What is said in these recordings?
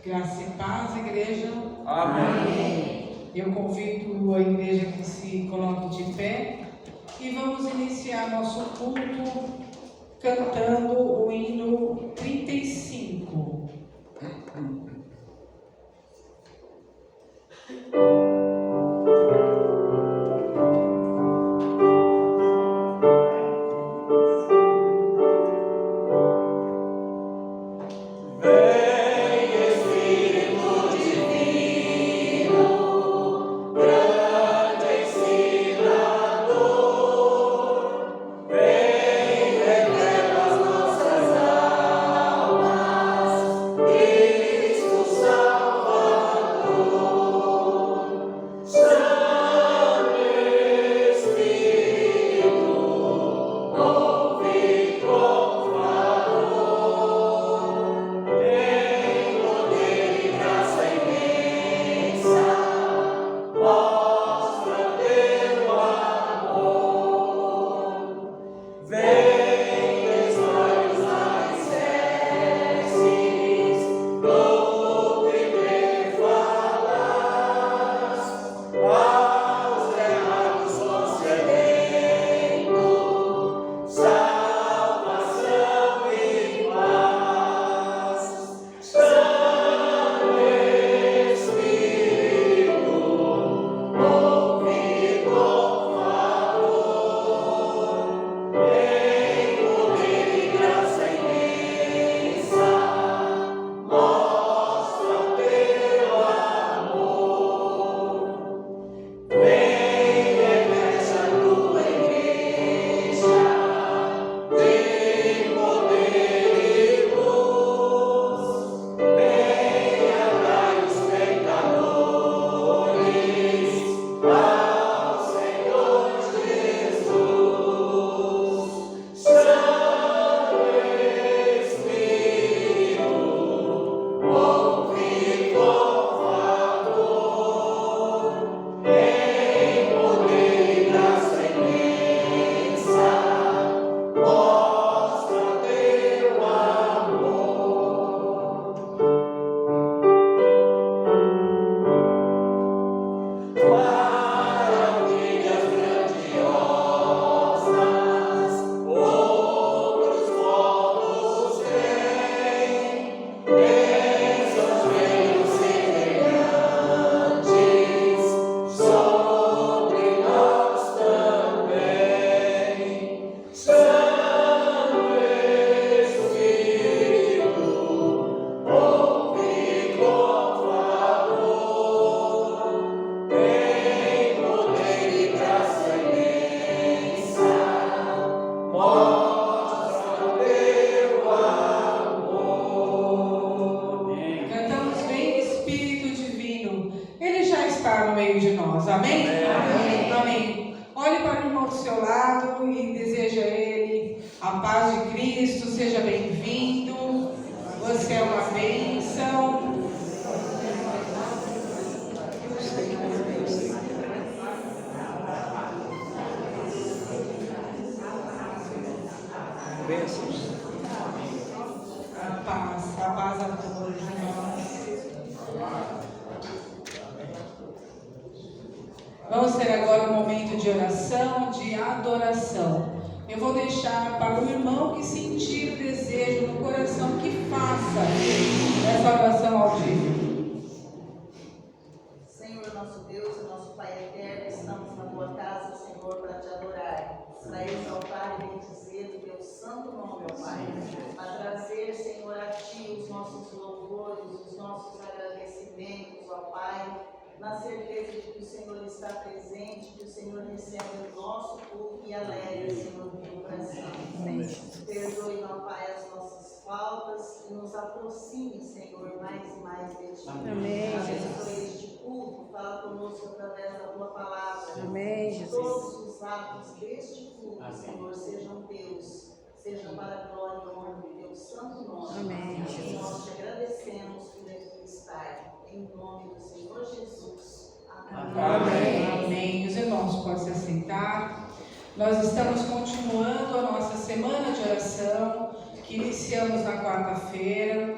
Graça e paz, igreja. Amém. Eu convido a igreja que se coloque de pé e vamos iniciar nosso culto cantando o hino 35. Vamos ter agora um momento de oração, de adoração. Eu vou deixar para o irmão que sentir o desejo no coração que faça essa oração audível. Senhor, nosso Deus e nosso Pai eterno, estamos na tua casa, Senhor, para te adorar, para exaltar e bendizer o teu santo nome, ó Pai, para trazer, Senhor, a ti os nossos louvores, os nossos agradecimentos, ó Pai, na certeza de que o Senhor está presente, que o Senhor recebe o nosso culto e alegra, Senhor, o teu coração. Perdoe, ó Pai, as nossas faltas e nos aproxime, Senhor, mais e mais de ti. Amém. Abençoe este culto, fala conosco através da tua palavra. Amém, Jesus. Todos os atos deste culto, Senhor, sejam teus, sejam para a glória e honra do teu santo nome. Amém, Jesus. Nós te agradecemos por aqui estar. Em nome do Senhor Jesus. Amém. Amém. Amém. Os irmãos podem se assentar. Nós estamos continuando a nossa semana de oração, que iniciamos na quarta-feira,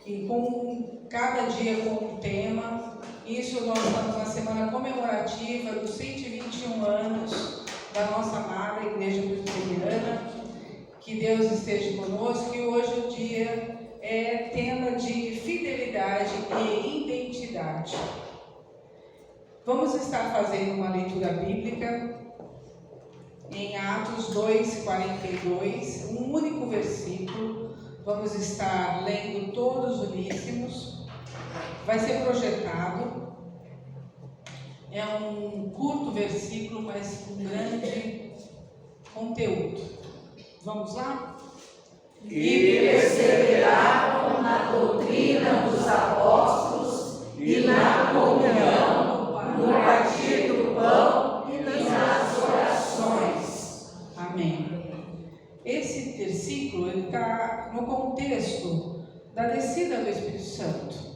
e com cada dia com um tema. Isso nós estamos na semana comemorativa dos 121 anos da nossa amada Igreja Presbiteriana. Que Deus esteja conosco, e hoje o dia é tema de fidelidade e identidade. Vamos estar fazendo uma leitura bíblica em Atos 2:42, um único versículo. Vamos estar lendo todos uníssimos. Vai ser projetado. É um curto versículo, mas com grande conteúdo. Vamos lá? E perseveravam na doutrina dos apóstolos e na comunhão, no partir do pão e nas orações. Amém. Esse versículo está no contexto da descida do Espírito Santo.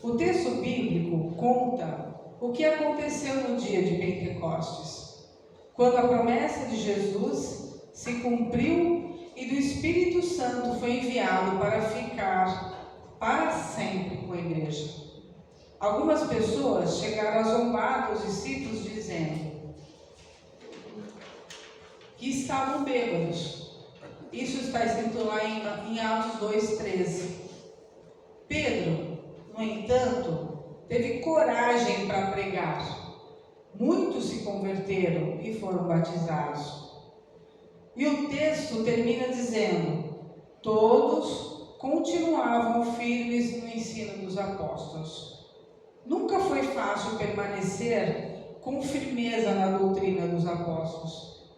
O texto bíblico conta o que aconteceu no dia de Pentecostes, quando a promessa de Jesus se cumpriu e do Espírito Santo foi enviado para ficar para sempre com a igreja. Algumas pessoas chegaram a zombar dos discípulos dizendo que estavam bêbados. Isso está escrito lá em Atos 2:13. Pedro, no entanto, teve coragem para pregar. Muitos se converteram e foram batizados. E o texto termina dizendo: todos continuavam firmes no ensino dos apóstolos. Nunca foi fácil permanecer com firmeza na doutrina dos apóstolos.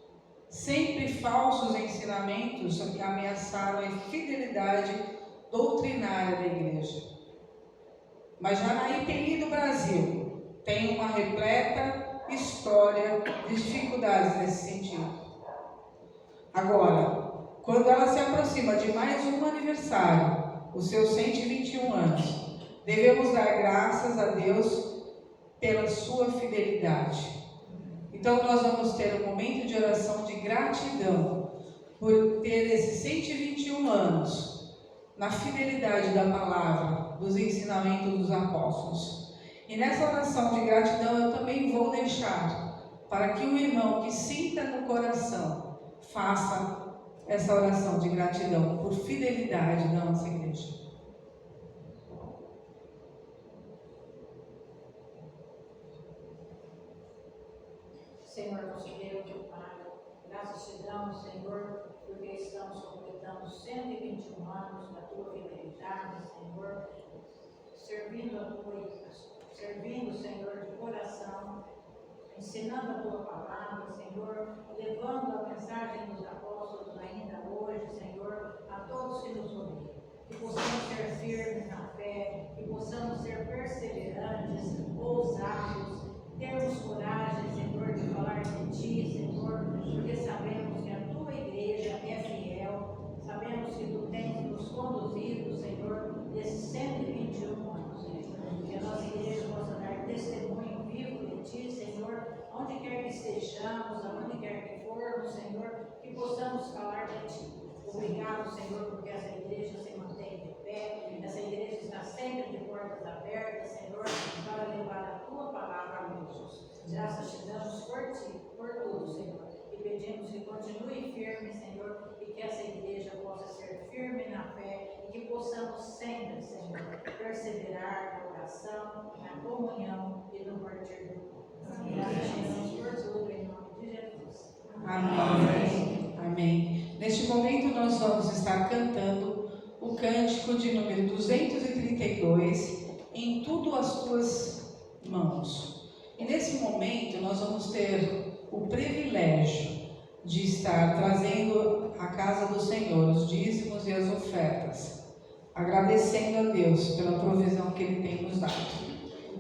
Sempre falsos ensinamentos ameaçaram a fidelidade doutrinária da igreja. Mas já na IPI do Brasil tem uma repleta história de dificuldades nesse sentido. Agora, quando ela se aproxima de mais um aniversário, os seus 121 anos, devemos dar graças a Deus pela sua fidelidade. Então nós vamos ter um momento de oração de gratidão por ter esses 121 anos na fidelidade da palavra, dos ensinamentos dos apóstolos. E nessa oração de gratidão eu também vou deixar para que o irmão que sinta no coração faça essa oração de gratidão por fidelidade da nossa igreja. Senhor, nosso Deus e Pai, graças te damos, Senhor, porque estamos completando 121 anos da tua fidelidade, Senhor, servindo, Senhor, de coração, ensinando a tua palavra, Senhor, levando a mensagem dos apóstolos ainda hoje, Senhor, a todos que nos odeiam. Que possamos ser firmes na fé, que possamos ser perseverantes, ousados, termos coragem, Senhor, de falar de Ti, Senhor, porque sabemos que a Tua igreja é fiel, sabemos que Tu tens nos conduzido, Senhor, nesses 121 anos, Senhor. Que a nossa igreja possa dar testemunho vivo de Ti, Senhor, onde quer que estejamos, aonde quer que formos, Senhor, que possamos falar de Ti. Obrigado, Senhor, porque essa igreja se mantém de pé, essa igreja está sempre de portas abertas, Senhor, para levar a Tua palavra a muitos. Graças te damos por Ti, por tudo, Senhor, e pedimos que continue firme, Senhor, e que essa igreja possa ser firme na fé e que possamos sempre, Senhor, perseverar na oração, na comunhão e no partir do pão. Graças te damos por tudo, em nome de Jesus. Amém. Amém. Neste momento nós vamos estar cantando o cântico de número 232, Em Tudo as Tuas Mãos. E nesse momento nós vamos ter o privilégio de estar trazendo à casa do Senhor os dízimos e as ofertas, agradecendo a Deus pela provisão que Ele tem nos dado.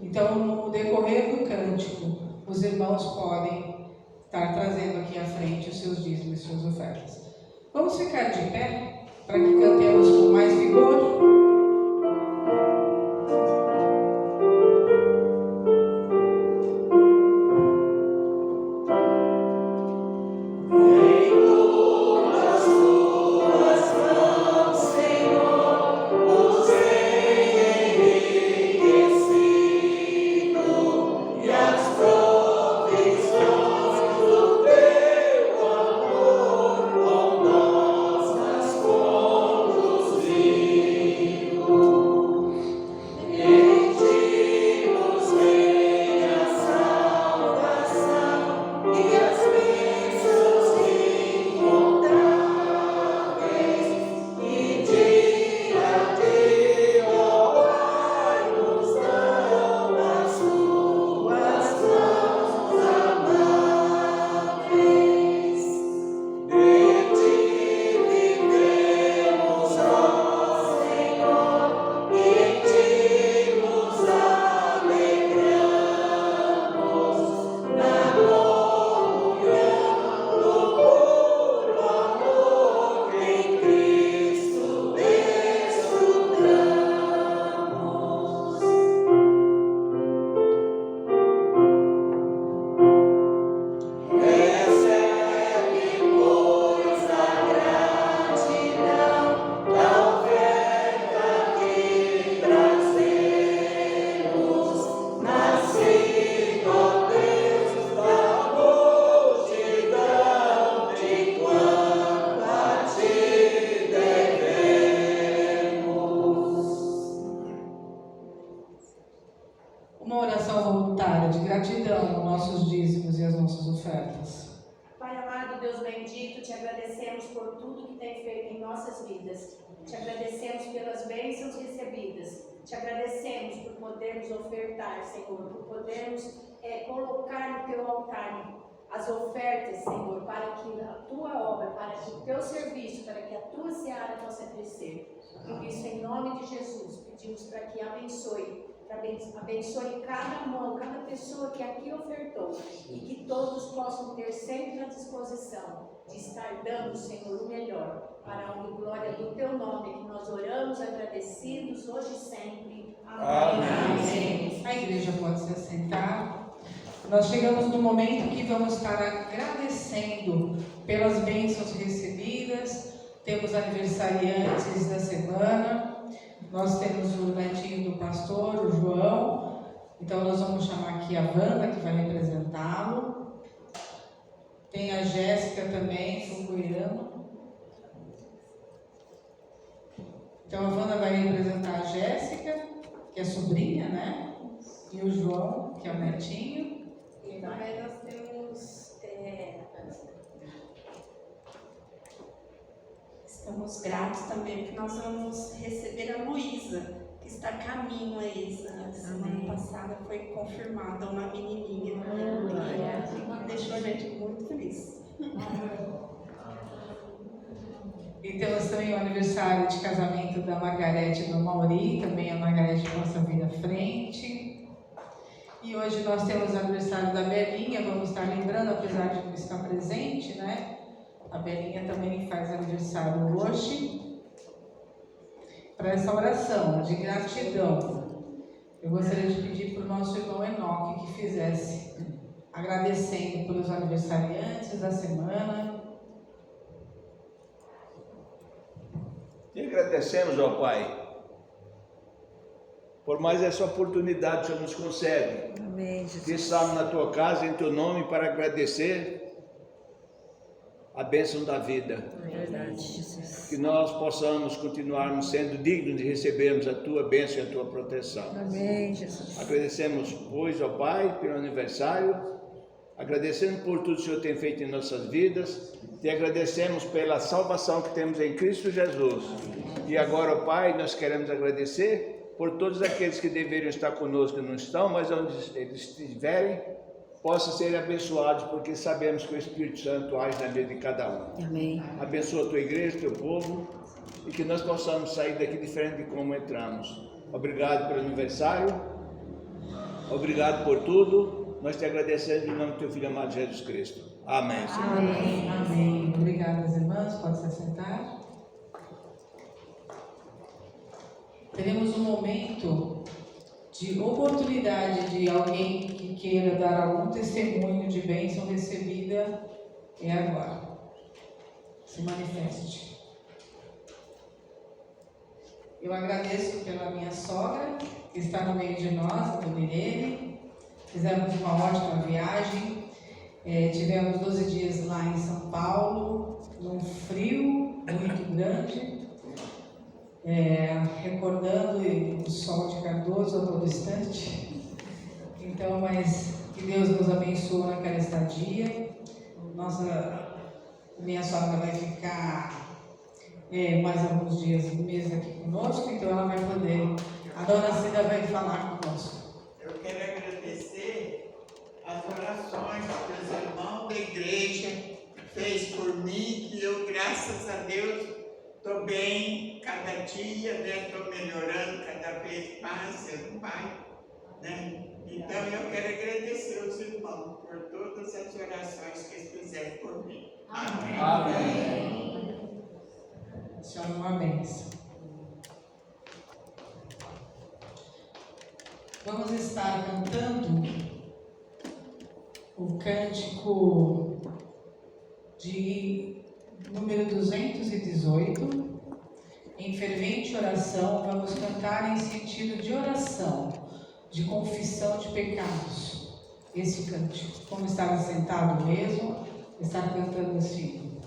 Então, no decorrer do cântico, os irmãos podem estar trazendo aqui à frente os seus dízimos e suas ofertas. Vamos ficar de pé para que cantemos com mais vigor. Senhor, os agradecemos por tudo que tem feito em nossas vidas. Te agradecemos pelas bênçãos recebidas. Te agradecemos por podermos ofertar, Senhor, por podermos colocar no teu altar as ofertas, Senhor, para que a tua obra, para que o teu serviço, para que a tua seara possa crescer. Por isso, em nome de Jesus, pedimos para que abençoe cada mão, cada pessoa que aqui ofertou, e que todos possam ter sempre a disposição de estar dando, Senhor, o melhor, para a honra e glória do teu nome, que nós oramos agradecidos hoje e sempre. Amém. Amém. A igreja pode se assentar. Nós chegamos no momento que vamos estar agradecendo pelas bênçãos recebidas. Temos aniversariantes da semana. Nós temos o netinho do pastor, o João. Então nós vamos chamar aqui a Wanda, que vai representá-lo. Tem a Jéssica também, Funguiano. Então a Wanda vai representar a Jéssica, que é sobrinha, né? E o João, que é o netinho. E também nós temos, estamos gratos também, porque nós vamos receber a Luísa, que está a caminho aí. Na semana passada foi confirmada uma menininha. Deixou a gente muito feliz. E temos também o aniversário de casamento da Margarete e do Mauri, também a Margarete Nossa Vida à Frente. E hoje nós temos o aniversário da Belinha, vamos estar lembrando, apesar de não estar presente, né? A Belinha também faz aniversário hoje. Para essa oração de gratidão, eu gostaria de pedir para o nosso irmão Enoque que fizesse, agradecendo pelos aniversariantes da semana. E agradecemos, ó Pai, por mais essa oportunidade que o Senhor nos concede. Amém, Jesus. De estarmos na tua casa, em teu nome, para agradecer a bênção da vida. Verdade, Jesus. Que nós possamos continuarmos sendo dignos de recebermos a tua bênção e a tua proteção. Amém, Jesus. Agradecemos, pois, ó Pai, pelo aniversário. Agradecemos por tudo que o Senhor tem feito em nossas vidas. Te agradecemos pela salvação que temos em Cristo Jesus. E agora, ó Pai, nós queremos agradecer por todos aqueles que deveriam estar conosco e não estão, mas onde eles estiverem, possam ser abençoados, porque sabemos que o Espírito Santo age na vida de cada um. Amém. Abençoa a tua igreja, teu povo, e que nós possamos sair daqui diferente de como entramos. Obrigado pelo aniversário, obrigado por tudo, nós te agradecemos em nome do teu Filho amado Jesus Cristo. Amém, Senhor. Amém. Amém. Obrigada, irmãs, pode se assentar. Teremos um momento de oportunidade de alguém que queira dar algum testemunho de bênção recebida. É agora. Se manifeste. Eu agradeço pela minha sogra, que está no meio de nós, a dona Irene. Fizemos uma ótima viagem. Tivemos 12 dias lá em São Paulo, num frio muito grande. Recordando o sol de Cardoso a todo instante. Então, mas que Deus nos abençoe naquela estadia. Minha sogra vai ficar mais alguns dias, um mês aqui conosco, então ela vai poder, a dona Cida vai falar conosco. Eu quero agradecer as orações que os irmãos da igreja fez por mim, que eu, graças a Deus, estou bem cada dia, né? Estou melhorando cada vez mais, sendo pai, né? Então eu quero agradecer os irmãos por todas as orações que eles fizeram por mim. Amém. Amém. A senhora é uma bênção. Vamos estar cantando o cântico de número 218, em fervente oração. Vamos cantar em sentido de oração, de confissão de pecados, esse cântico. Como estar sentado mesmo, estar cantando assim.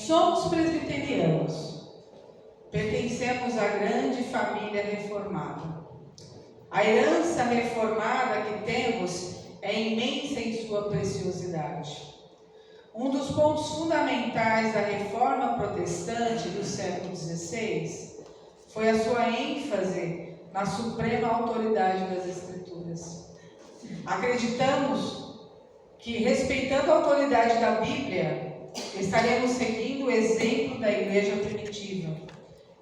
Somos presbiterianos. Pertencemos à grande família reformada. A herança reformada que temos é imensa em sua preciosidade. Um dos pontos fundamentais da reforma protestante do século XVI foi a sua ênfase na suprema autoridade das Escrituras. Acreditamos que, respeitando a autoridade da Bíblia, estaremos seguindo o exemplo da igreja primitiva,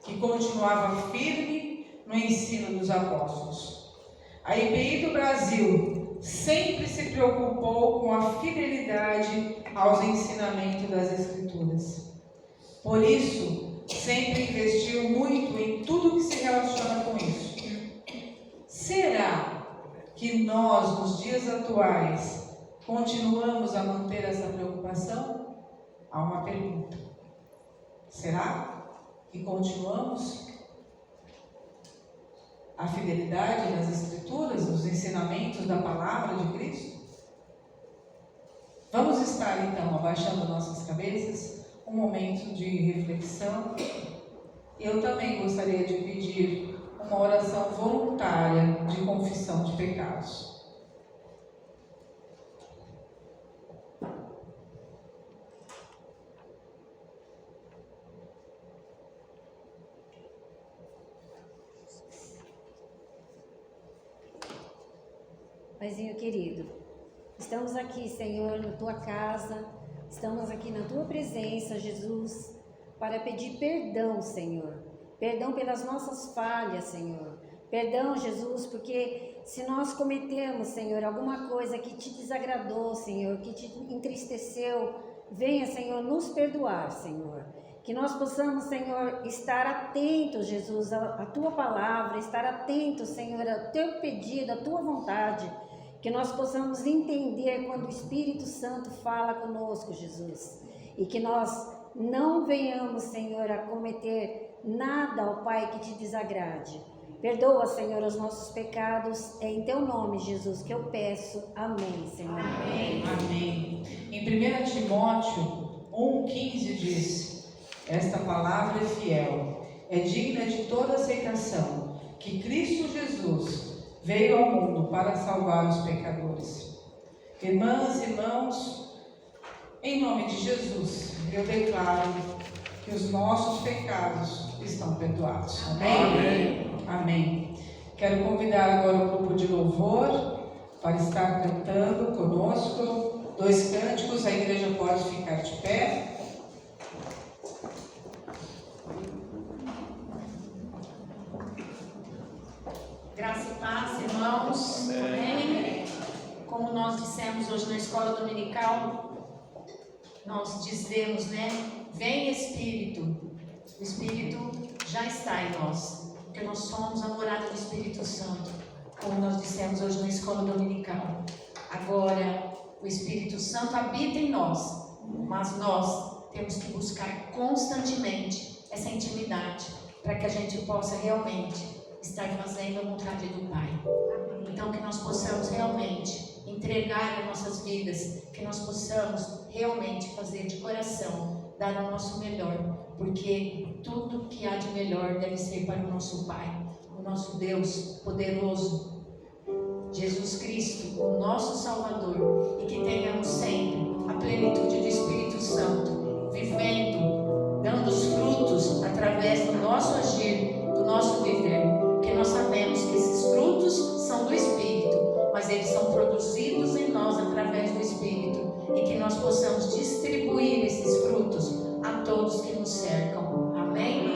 que continuava firme no ensino dos apóstolos. A IPI do Brasil sempre se preocupou com a fidelidade aos ensinamentos das Escrituras. Por isso, sempre investiu muito em tudo que se relaciona com isso. Será que nós, nos dias atuais, continuamos a manter essa preocupação? Há uma pergunta. Será que continuamos a fidelidade nas Escrituras, nos ensinamentos da Palavra de Cristo? Vamos estar então abaixando nossas cabeças, um momento de reflexão. Eu também gostaria de pedir uma oração voluntária de confissão de pecados. Paizinho querido, estamos aqui, Senhor, na Tua casa, estamos aqui na Tua presença, Jesus, para pedir perdão, Senhor. Perdão pelas nossas falhas, Senhor. Perdão, Jesus, porque se nós cometemos, Senhor, alguma coisa que Te desagradou, Senhor, que Te entristeceu, venha, Senhor, nos perdoar, Senhor. Que nós possamos, Senhor, estar atentos, Jesus, à Tua palavra, estar atentos, Senhor, ao Teu pedido, à Tua vontade. Que nós possamos entender quando o Espírito Santo fala conosco, Jesus. E que nós não venhamos, Senhor, a cometer nada, ó Pai, que Te desagrade. Perdoa, Senhor, os nossos pecados. É em Teu nome, Jesus, que eu peço. Amém, Senhor. Amém. Amém. Em 1 Timóteo 1,15 diz: esta palavra é fiel, é digna de toda aceitação, que Cristo Jesus veio ao mundo para salvar os pecadores. Irmãs e irmãos, em nome de Jesus, eu declaro que os nossos pecados estão perdoados. Amém? Amém. Amém. Quero convidar agora o grupo de louvor para estar cantando conosco 2 cânticos. A igreja pode ficar de pé. Graça e paz, irmãos. Amém. Como nós dissemos hoje na escola dominical, nós dizemos, né? Vem Espírito. O Espírito já está em nós, porque nós somos a morada do Espírito Santo, como nós dissemos hoje na escola dominical. Agora, o Espírito Santo habita em nós, mas nós temos que buscar constantemente essa intimidade, para que a gente possa realmente estar fazendo a vontade do Pai. Então, que nós possamos realmente entregar as nossas vidas, que nós possamos realmente fazer de coração, dar o nosso melhor, porque tudo que há de melhor deve ser para o nosso Pai, o nosso Deus poderoso, Jesus Cristo, o nosso Salvador, e que tenhamos sempre a plenitude do Espírito Santo, vivendo, dando os frutos através do nosso agir, do nosso viver. Porque nós sabemos que esses frutos são do Espírito, mas eles são produzidos em nós através do Espírito, e que nós possamos distribuir esses frutos a todos que nos cercam. Amém?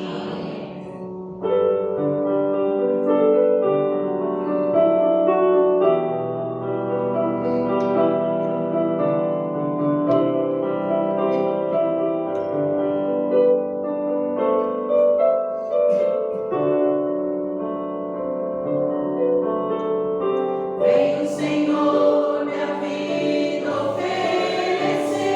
Vem o Senhor minha vida oferecer.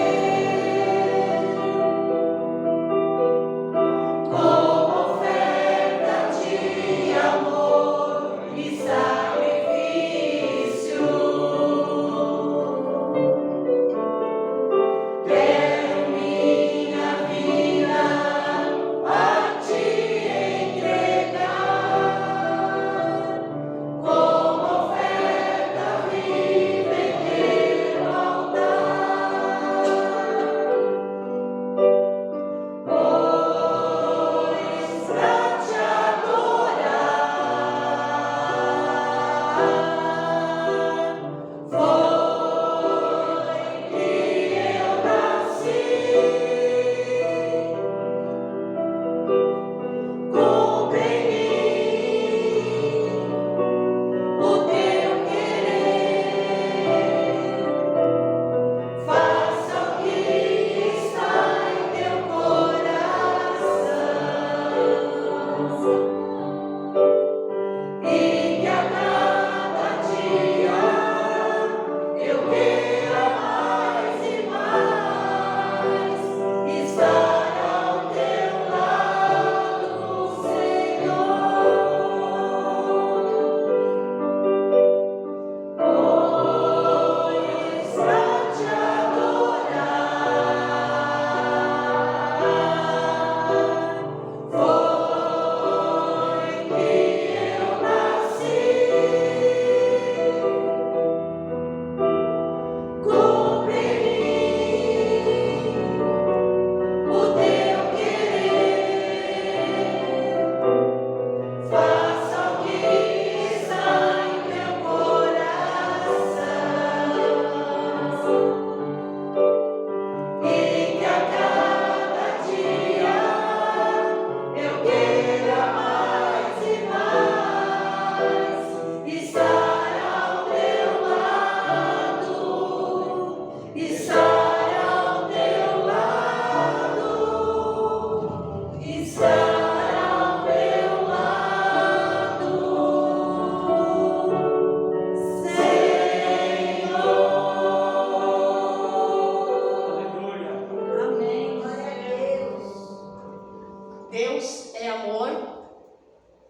Deus é amor,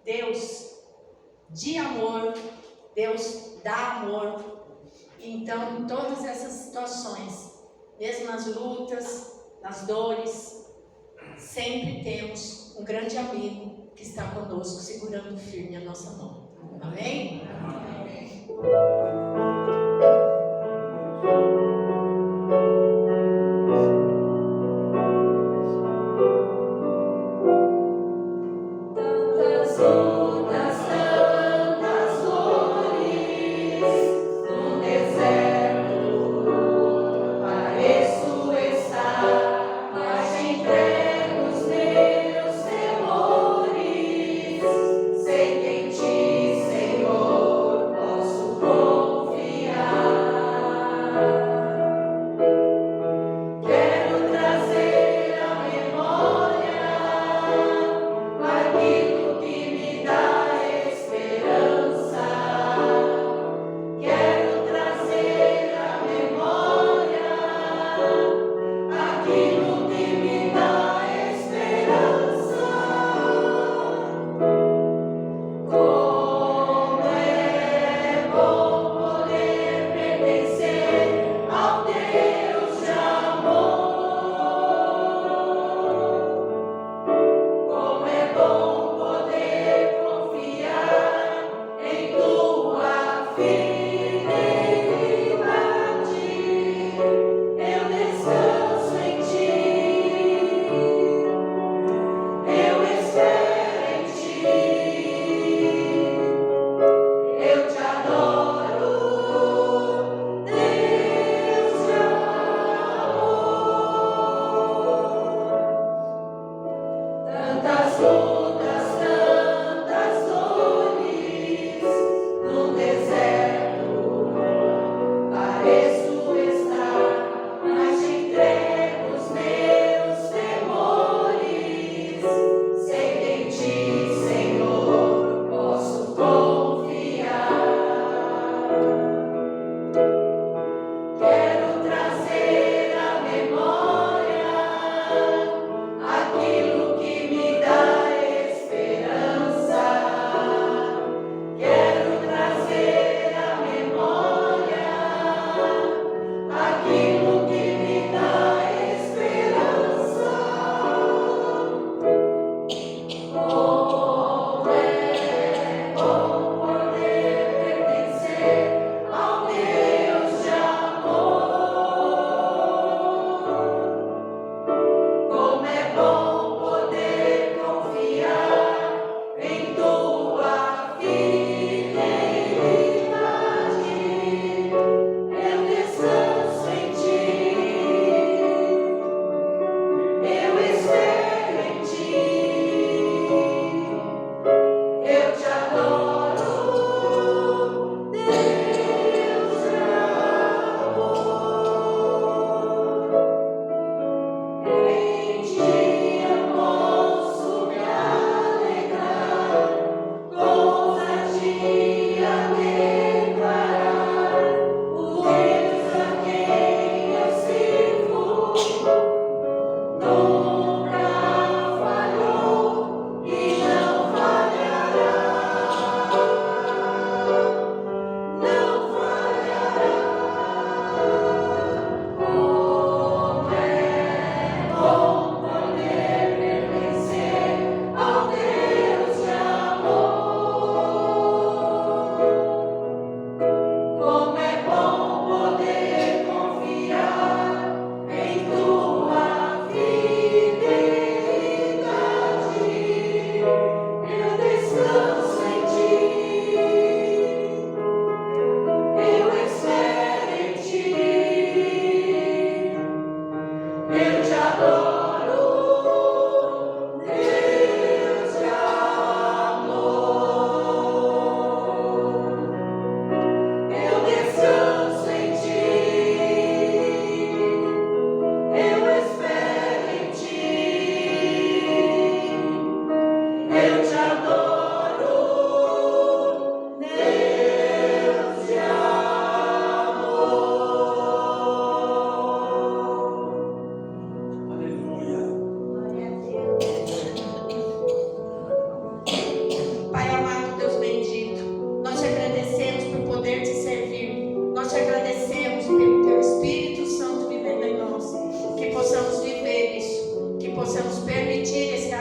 Deus de amor, Deus dá amor. Então, em todas essas situações, mesmo nas lutas, nas dores, sempre temos um grande amigo que está conosco, segurando firme a nossa mão. Amém? Tantas lutas, tantas dores, no deserto pareço estar, mas entrego os meus temores. Sei que em ti, Senhor, posso confiar.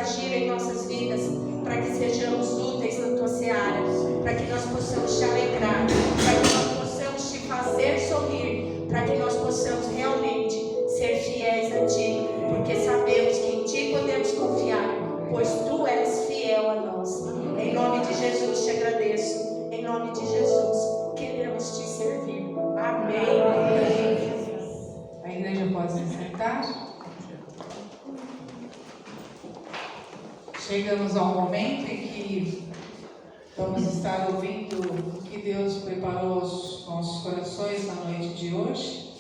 agir em nossas vidas, para que sejamos úteis na tua seara, para que nós possamos te alegrar, para que nós possamos te fazer sorrir, para que nós possamos realmente ser fiéis a ti, porque sabemos que em ti podemos confiar, pois tu és fiel a nós. Em nome de Jesus te agradeço, em nome de Jesus queremos te servir. Amém. A igreja pode se sentar. Chegamos ao momento em que vamos estar ouvindo o que Deus preparou aos nossos corações na noite de hoje.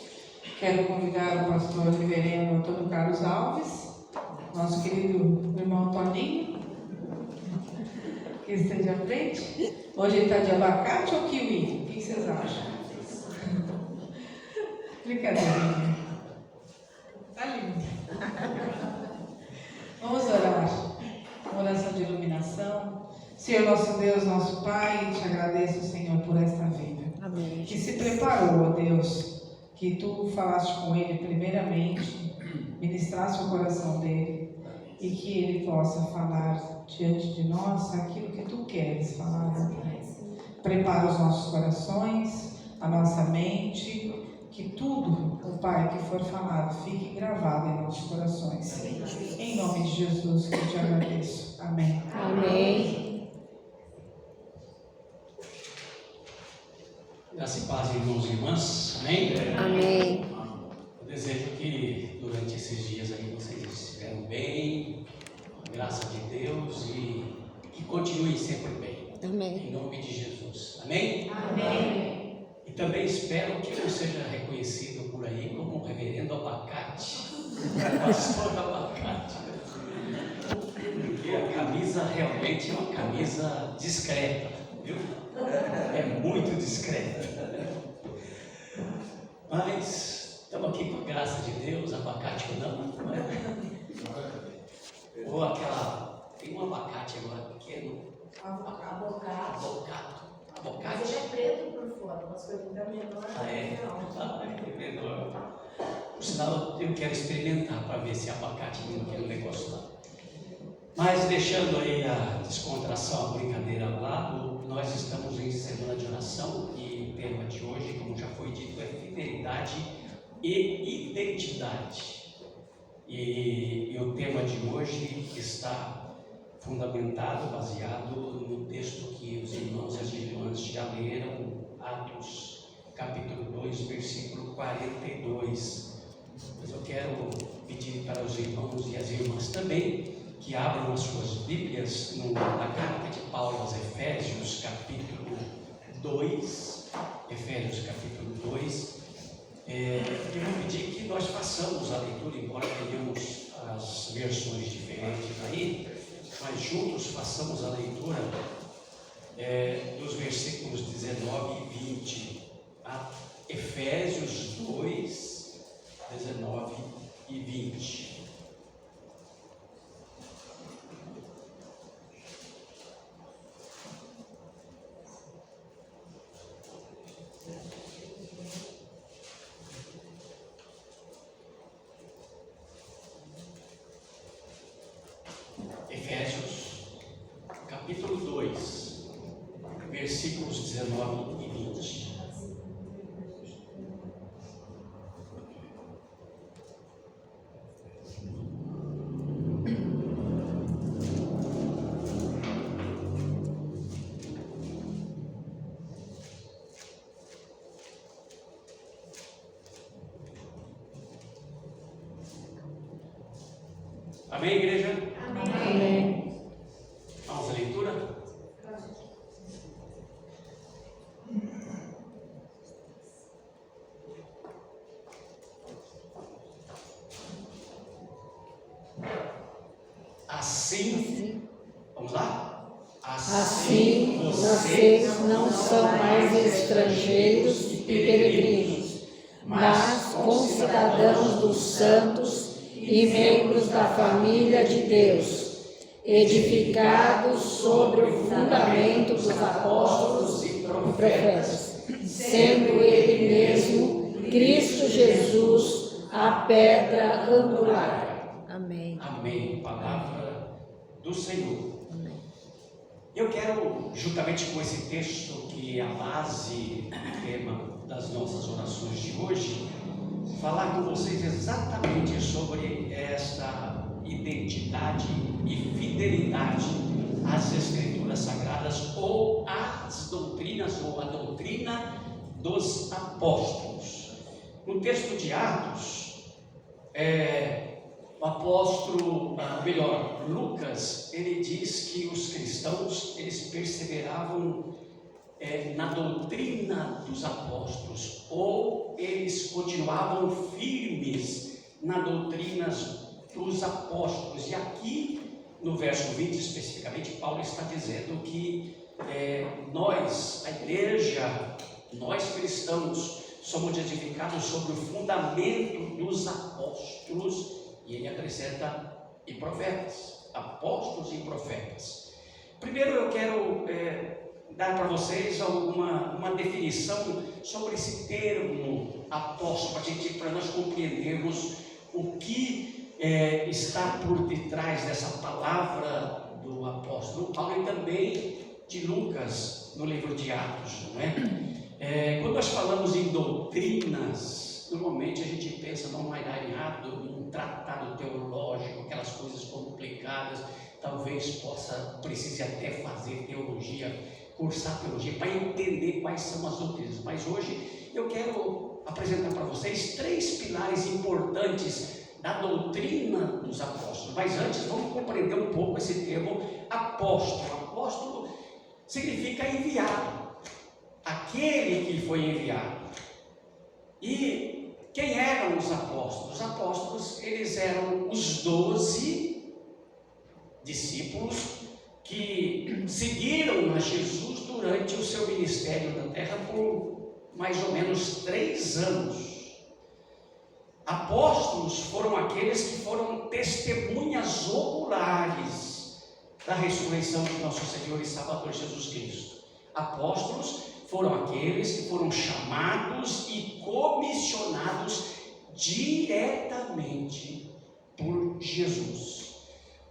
Quero convidar o pastor reverendo Antônio Carlos Alves, nosso querido irmão Toninho, que esteja à frente. Hoje ele está de abacate ou kiwi? O que vocês acham? Brincadeira. Tá lindo. Vamos orar. Uma oração de iluminação. Senhor nosso Deus, nosso Pai, te agradeço, Senhor, por esta vida. Amém. Que se preparou, ó Deus, que tu falaste com ele primeiramente, ministraste o coração dele e que ele possa falar diante de nós aquilo que tu queres falar, ó Pai. Prepara os nossos corações, a nossa mente, que tudo, ó Pai, que for falado fique gravado em nossos corações. Em nome de Jesus que eu te agradeço. Amém. Amém. Graça e paz, irmãos e irmãs. Amém? Amém. Eu desejo que durante esses dias aí vocês estiveram bem, com a graça de Deus e que continuem sempre bem. Amém. Em nome de Jesus. Amém? Amém. E também espero que eu seja reconhecido por aí como o reverendo Abacate, pastor Abacate. Porque a camisa realmente é uma camisa discreta, viu? É muito discreta. Mas estamos aqui com a graça de Deus, abacate ou não, é? Ou aquela. Tem um abacate agora pequeno. Abocado. Abocate. Mas ele é preto por fora, mas foi ainda menor. Ah, é? É menor. Por sinal, eu quero experimentar para ver se abacate não quer um negócio lá. Mas deixando aí a descontração, a brincadeira ao lado, nós estamos em semana de oração e o tema de hoje, como já foi dito, é fidelidade e identidade. E o tema de hoje está fundamentado, baseado no texto que os irmãos e as irmãs já leram, Atos, capítulo 2, versículo 42. Mas eu quero pedir para os irmãos e as irmãs também que abram as suas Bíblias na carta de Paulo aos Efésios, capítulo 2. Efésios, capítulo 2. Eu vou pedir que nós façamos a leitura, embora tenhamos as versões diferentes aí, mas juntos façamos a leitura dos versículos 19 e 20. Efésios 2, 19 e 20. Efésios, capítulo 2, versículos 19 e 20. Amém, igreja? Amém. Vamos à leitura? Assim, vamos lá? Assim, vocês não são mais estrangeiros e peregrinos, mas concidadãos dos santos e membros da família de Deus, edificados sobre o fundamento dos apóstolos e profetas, sendo Ele mesmo, Cristo Jesus, a pedra angular. Amém. Amém. Palavra do Senhor. Eu quero, juntamente com esse texto, que é a base, o tema das nossas orações de hoje, falar com vocês exatamente sobre essa identidade e fidelidade às Escrituras Sagradas, ou às doutrinas, ou a doutrina dos apóstolos. No texto de Atos, o apóstolo, Lucas, ele diz que os cristãos, eles perseveravam na doutrina dos apóstolos, ou eles continuavam firmes na doutrina dos apóstolos. E aqui, no verso 20 especificamente, Paulo está dizendo que nós, a igreja, nós cristãos, somos edificados sobre o fundamento dos apóstolos, e ele acrescenta, e profetas, apóstolos e profetas. Primeiro eu quero dar para vocês uma definição sobre esse termo apóstolo, para nós compreendermos o que está por detrás dessa palavra do apóstolo Paulo, e também de Lucas no livro de Atos, não é? Quando nós falamos em doutrinas, normalmente a gente pensa num errado, num tratado teológico, aquelas coisas complicadas. Talvez precise até fazer teologia, cursar teologia, para entender quais são as doutrinas. Mas hoje eu quero apresentar para vocês 3 pilares importantes da doutrina dos apóstolos. Mas antes, vamos compreender um pouco esse termo apóstolo. Apóstolo significa enviado, aquele que foi enviado. E quem eram os apóstolos? Os apóstolos, eles eram os 12 discípulos que seguiram a Jesus durante o seu ministério na terra por mais ou menos 3 anos. Apóstolos foram aqueles que foram testemunhas oculares da ressurreição de nosso Senhor e Salvador Jesus Cristo. Apóstolos foram aqueles que foram chamados e comissionados diretamente por Jesus.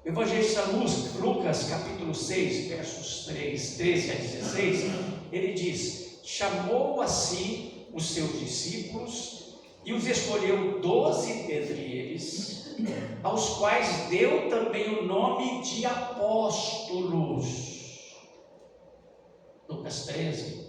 O evangelista Lucas, capítulo 6, versos 13 a 16, ele diz: chamou a si os seus discípulos e os escolheu 12 dentre eles, aos quais deu também o nome de apóstolos. Lucas 13.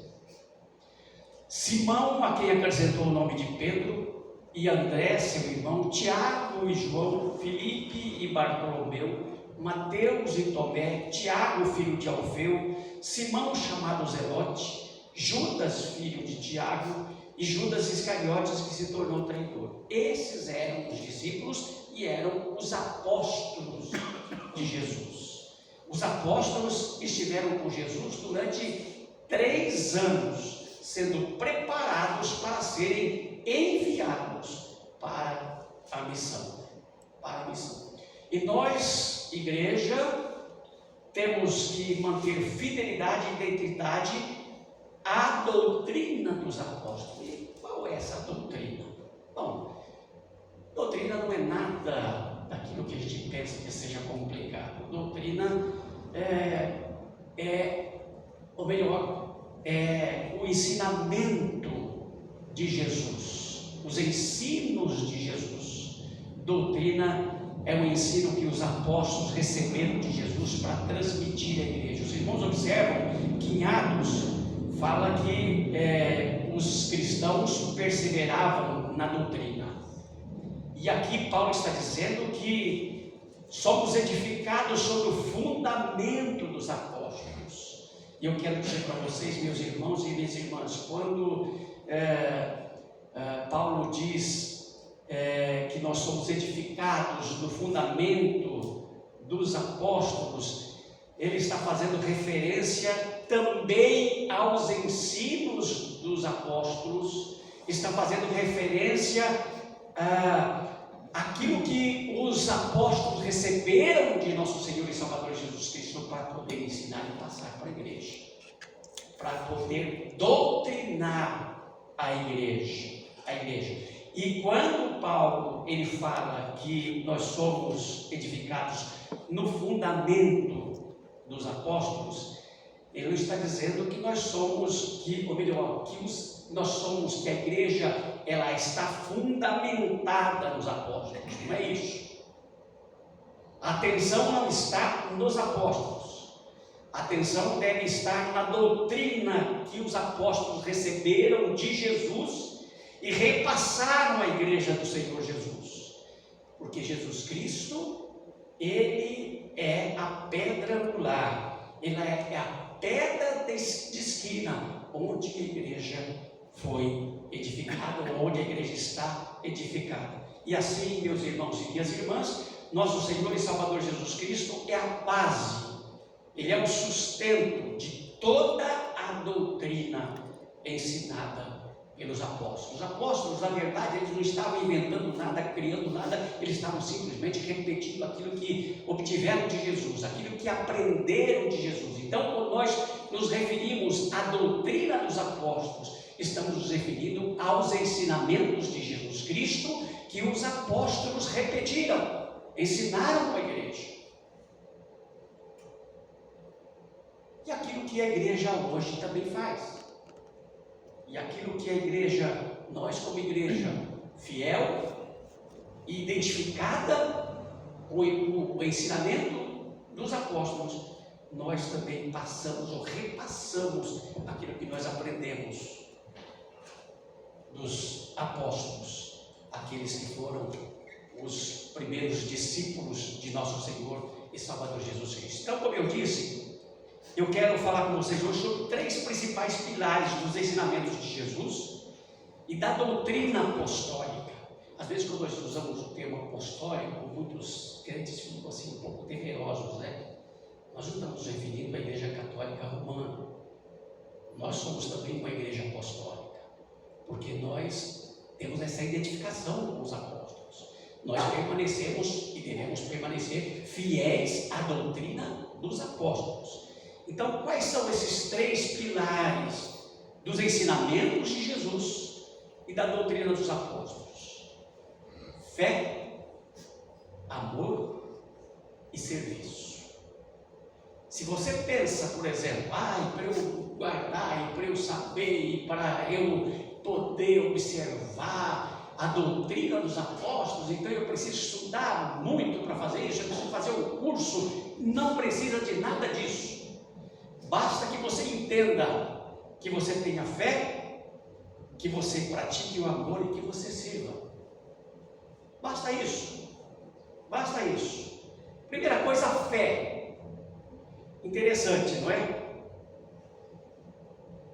Simão, a quem acrescentou o nome de Pedro, e André, seu irmão, Tiago e João, Filipe e Bartolomeu, Mateus e Tomé, Tiago, filho de Alfeu, Simão, chamado Zelote, Judas, filho de Tiago, e Judas Iscariotes, que se tornou traidor. Esses eram os discípulos e eram os apóstolos de Jesus. Os apóstolos estiveram com Jesus durante 3 anos, sendo preparados para serem enviados para a missão. E nós, igreja, temos que manter fidelidade e identidade à doutrina dos apóstolos. E qual é essa doutrina? Bom, doutrina não é nada daquilo que a gente pensa que seja complicado. Doutrina ou melhor, o ensinamento de Jesus, os ensinos de Jesus. Doutrina é o ensino que os apóstolos receberam de Jesus para transmitir à igreja. Os irmãos observam que em Atos fala que os cristãos perseveravam na doutrina. E aqui Paulo está dizendo que somos edificados sobre o fundamento dos apóstolos. E eu quero dizer para vocês, meus irmãos e minhas irmãs, quando Paulo diz que nós somos edificados no fundamento dos apóstolos, ele está fazendo referência também aos ensinos dos apóstolos, está fazendo referência àquilo que os apóstolos receberam de nosso Senhor e Salvador Jesus Cristo para poder ensinar e passar para a igreja, para poder doutrinar a igreja. E quando Paulo qual ele fala que nós somos edificados no fundamento dos apóstolos, ele não está dizendo que nós somos, que a igreja ela está fundamentada nos apóstolos. Não é isso. A atenção não está nos apóstolos. A atenção deve estar na doutrina que os apóstolos receberam de Jesus e repassaram à igreja do Senhor Jesus. Porque Jesus Cristo, ele é a pedra angular, ele é a pedra de esquina onde a igreja foi edificada, onde a igreja está edificada. E assim, meus irmãos e minhas irmãs, nosso Senhor e Salvador Jesus Cristo é a base, ele é o sustento de toda a doutrina ensinada pelos apóstolos. Os apóstolos, na verdade, eles não estavam inventando nada, criando nada, eles estavam simplesmente repetindo aquilo que obtiveram de Jesus, aquilo que aprenderam de Jesus. Então, quando nós nos referimos à doutrina dos apóstolos, estamos nos referindo aos ensinamentos de Jesus Cristo que os apóstolos repetiram, ensinaram a igreja. E aquilo que a igreja hoje também faz. E aquilo que a igreja, nós como igreja fiel e identificada com o ensinamento dos apóstolos, nós também passamos ou repassamos aquilo que nós aprendemos dos apóstolos, aqueles que foram os primeiros discípulos de nosso Senhor e Salvador Jesus Cristo. Então, como eu disse, eu quero falar com vocês hoje sobre 3 principais pilares dos ensinamentos de Jesus e da doutrina apostólica. Às vezes, quando nós usamos o termo apostólico, muitos crentes ficam assim um pouco temerosos, né? Nós não estamos nos referindo à Igreja Católica Romana. Nós somos também uma igreja apostólica, porque nós temos essa identificação com os apóstolos. Nós permanecemos e devemos permanecer fiéis à doutrina dos apóstolos. Então, quais são esses 3 pilares dos ensinamentos de Jesus e da doutrina dos apóstolos? Fé, amor e serviço. Se você pensa, por exemplo, para eu guardar, e para eu saber, e para eu poder observar a doutrina dos apóstolos, então eu preciso estudar muito para fazer isso, eu preciso fazer um curso, não precisa de nada disso. Basta que você entenda que você tenha fé, que você pratique o amor e que você sirva. Basta isso. Basta isso. Primeira coisa, a fé. Interessante, não é?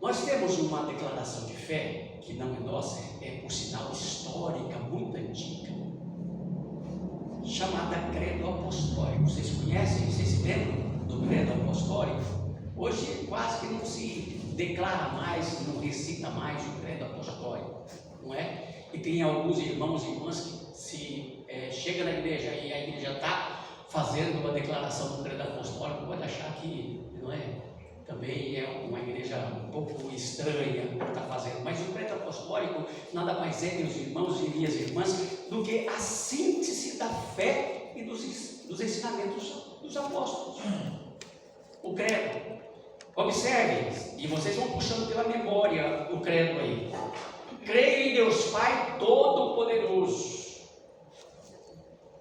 Nós temos uma declaração de fé que não é nossa, é por sinal histórica, muito antiga, chamada Credo Apostólico. Vocês conhecem, vocês se lembram do Credo Apostólico? Hoje quase que não se declara mais, não recita mais o Credo Apostólico, não é? E tem alguns irmãos e irmãs que se chega na igreja e a igreja está fazendo uma declaração do Credo Apostólico, pode achar que, não é? Também é uma igreja um pouco estranha por estar fazendo, mas o Credo Apostólico nada mais é, meus irmãos e minhas irmãs, do que a síntese da fé e dos ensinamentos dos apóstolos. O credo. Observem, e vocês vão puxando pela memória o credo aí. Creio em Deus Pai Todo-Poderoso,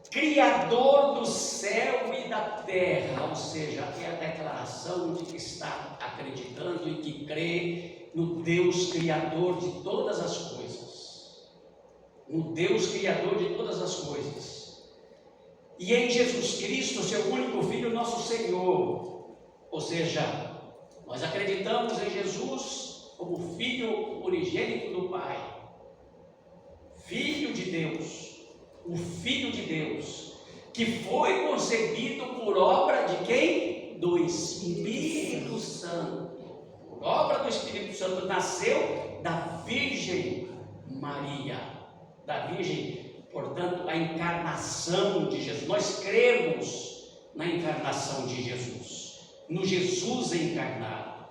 Criador do céu e da terra, ou seja, é a declaração de que está acreditando e que crê no Deus Criador de todas as coisas. No Deus Criador de todas as coisas. E em Jesus Cristo, seu único Filho, nosso Senhor. Ou seja, nós acreditamos em Jesus como Filho unigênito do Pai, Filho de Deus, o Filho de Deus, que foi concebido por obra de quem? Do Espírito Santo. Por obra do Espírito Santo, nasceu da Virgem Maria, da Virgem, portanto, a encarnação de Jesus. Nós cremos na encarnação de Jesus. No Jesus encarnado,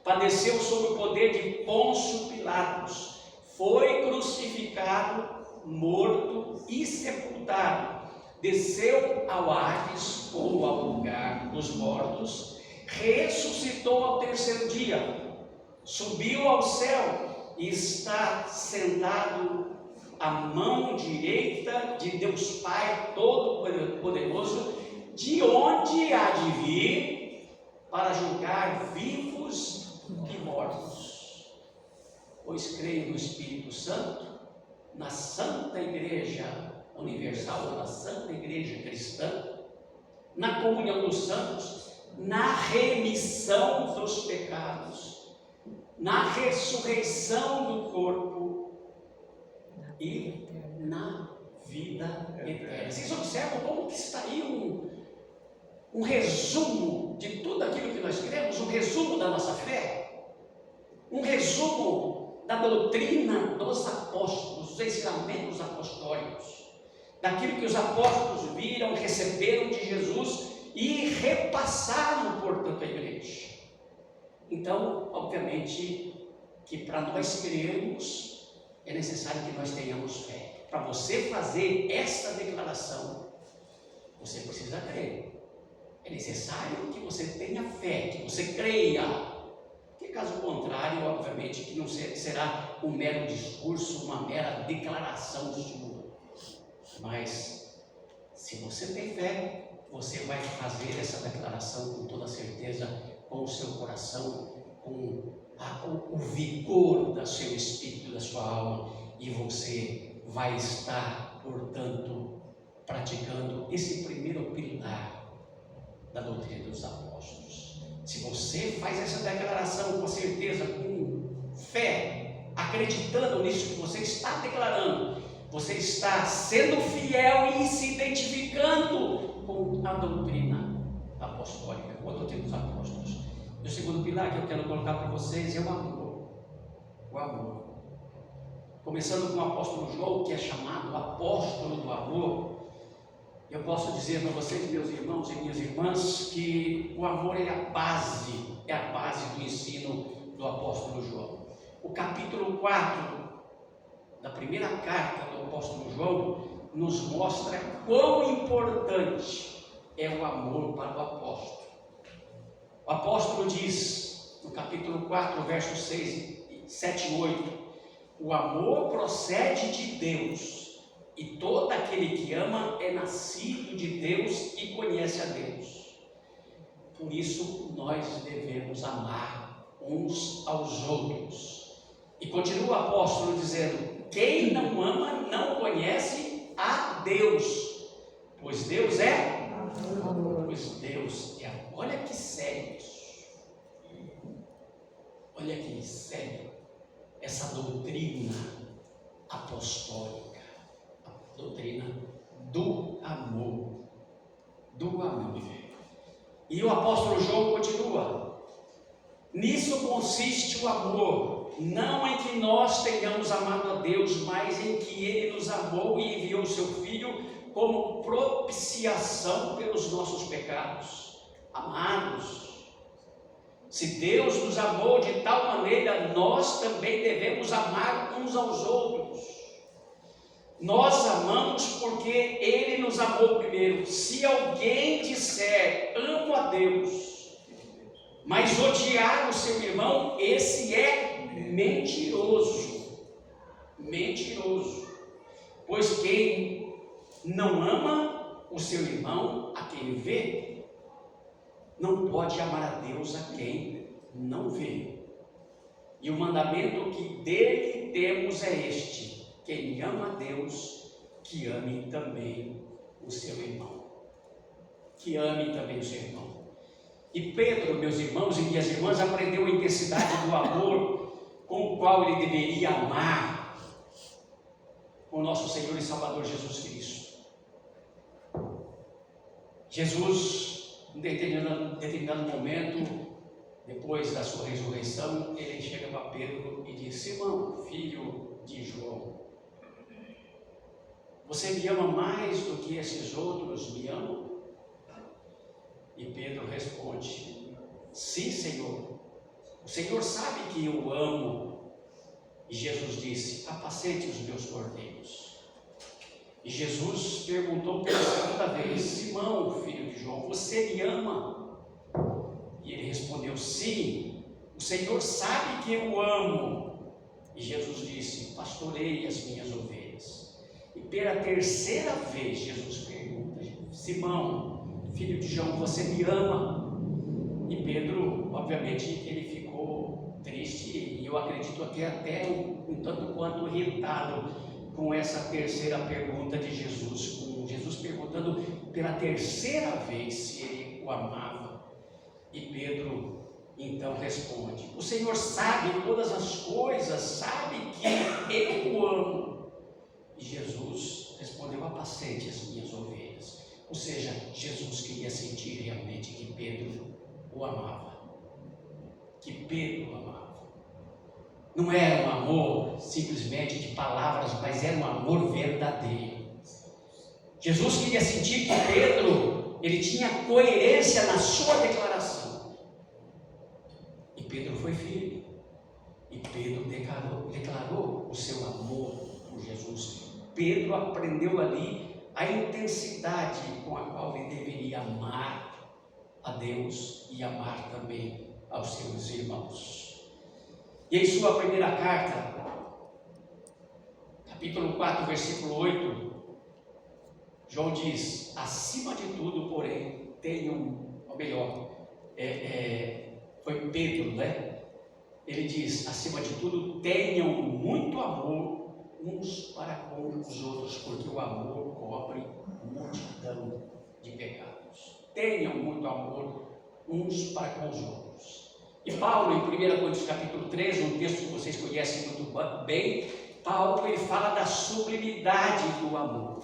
padeceu sob o poder de Pôncio Pilatos, foi crucificado morto e sepultado, desceu ao Hades, ou ao lugar dos mortos, ressuscitou ao terceiro dia, subiu ao céu e está sentado à mão direita de Deus Pai Todo-Poderoso, de onde há de vir para julgar vivos e mortos. Pois creio no Espírito Santo, na Santa Igreja Universal, na Santa Igreja Cristã, na comunhão dos santos, na remissão dos pecados, na ressurreição do corpo e na vida eterna. Vocês observam como que está aí um resumo de tudo aquilo que nós cremos, um resumo da nossa fé, um resumo da doutrina dos apóstolos, dos ensinamentos apostólicos, daquilo que os apóstolos viram, receberam de Jesus e repassaram, portanto, à igreja. Então, obviamente, que para nós crermos, é necessário que nós tenhamos fé. Para você fazer essa declaração, você precisa crer. É necessário que você tenha fé, que você creia. Porque caso contrário, obviamente, que não será um mero discurso, uma mera declaração sua. Mas, se você tem fé, você vai fazer essa declaração com toda certeza, com o seu coração, com o vigor do seu espírito, da sua alma, e você vai estar, portanto, praticando esse primeiro pilar da doutrina dos apóstolos. Se você faz essa declaração com certeza, com fé, acreditando nisso que você está declarando, você está sendo fiel e se identificando com a doutrina apostólica, com a doutrina dos apóstolos. E o segundo pilar que eu quero colocar para vocês é o amor. O amor. Começando com o apóstolo João, que é chamado apóstolo do amor, eu posso dizer para vocês, meus irmãos e minhas irmãs, que o amor é a base do ensino do apóstolo João. O capítulo 4 da primeira carta do apóstolo João nos mostra quão importante é o amor para o apóstolo. O apóstolo diz, no capítulo 4, versos 7 e 8, o amor procede de Deus, e todo aquele que ama é nascido de Deus e conhece a Deus. Por isso nós devemos amar uns aos outros. E continua o apóstolo dizendo, quem não ama não conhece a Deus, pois Deus é amor. Pois Deus é amor. Olha que sério isso. Olha que sério essa doutrina apostólica, a doutrina do amor. Do amor. E o apóstolo João continua, nisso consiste o amor, não em que nós tenhamos amado a Deus, mas em que Ele nos amou e enviou o seu Filho como propiciação pelos nossos pecados. Amados, se Deus nos amou de tal maneira, nós também devemos amar uns aos outros. Nós amamos porque Ele nos amou primeiro. Se alguém disser, amo a Deus, mas odiar o seu irmão, esse é mentiroso. Mentiroso. Pois quem não ama o seu irmão, a quem vê, não pode amar a Deus a quem não vê. E o mandamento que dele temos é este: quem ama a Deus, que ame também o seu irmão. Que ame também o seu irmão. E Pedro, meus irmãos e minhas irmãs, aprendeu a intensidade do amor com o qual ele deveria amar o nosso Senhor e Salvador Jesus Cristo. Jesus, em determinado momento, depois da sua ressurreição, ele chega para Pedro e diz: Simão, filho de João, você me ama mais do que esses outros me amam? E Pedro responde: sim, Senhor, o Senhor sabe que eu amo. E Jesus disse: apacente os meus cordeiros. E Jesus perguntou pela segunda vez: Simão, filho de João, você me ama? E ele respondeu: sim, o Senhor sabe que eu o amo. E Jesus disse: pastorei as minhas ovelhas. E pela terceira vez Jesus pergunta: Simão, filho de João, você me ama? E Pedro, obviamente, ele ficou triste, e eu acredito até um tanto quanto irritado com essa terceira pergunta de Jesus, com Jesus perguntando pela terceira vez se ele o amava. E Pedro então responde: o Senhor sabe todas as coisas, sabe que eu o amo. E Jesus respondeu: apacente as minhas ovelhas. Ou seja, Jesus queria sentir realmente que Pedro o amava, que Pedro o amava. Não era um amor simplesmente de palavras, mas era um amor verdadeiro. Jesus queria sentir que Pedro, ele tinha coerência na sua declaração. E Pedro foi firme. E Pedro declarou o seu amor por Jesus. Pedro aprendeu ali a intensidade com a qual ele deveria amar a Deus e amar também aos seus irmãos. E em sua primeira carta, capítulo 4, versículo 8, João diz: acima de tudo, porém, tenham, ou melhor, foi Pedro, né? Ele diz: acima de tudo, tenham muito amor uns para com os outros, porque o amor cobre multidão de pecados. Tenham muito amor uns para com os outros. E Paulo, em 1 Coríntios capítulo 13, um texto que vocês conhecem muito bem, Paulo ele fala da sublimidade do amor.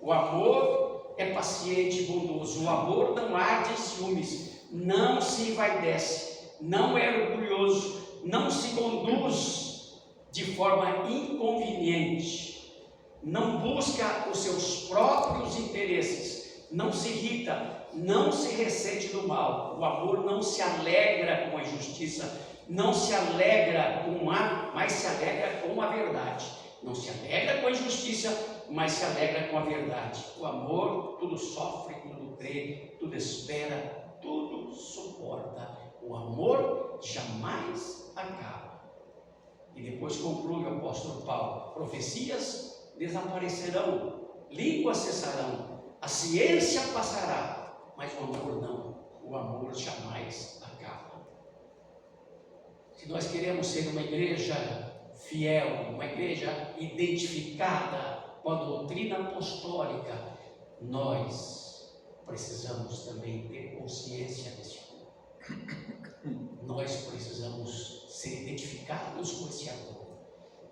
O amor é paciente e bondoso, o amor não arde em ciúmes, não se envaidece, não é orgulhoso, não se conduz de forma inconveniente, não busca os seus próprios interesses, não se irrita, não se ressente do mal. O amor não se alegra com a injustiça, não se alegra com o mal, mas se alegra com a verdade. Não se alegra com a injustiça, mas se alegra com a verdade. O amor tudo sofre, tudo crê, tudo espera, tudo suporta. O amor jamais acaba. E depois conclui o apóstolo Paulo: profecias desaparecerão, línguas cessarão, a ciência passará, mas o amor não. O amor jamais acaba. Se nós queremos ser uma igreja fiel, uma igreja identificada com a doutrina apostólica, nós precisamos também ter consciência desse amor. Nós precisamos ser identificados com esse amor.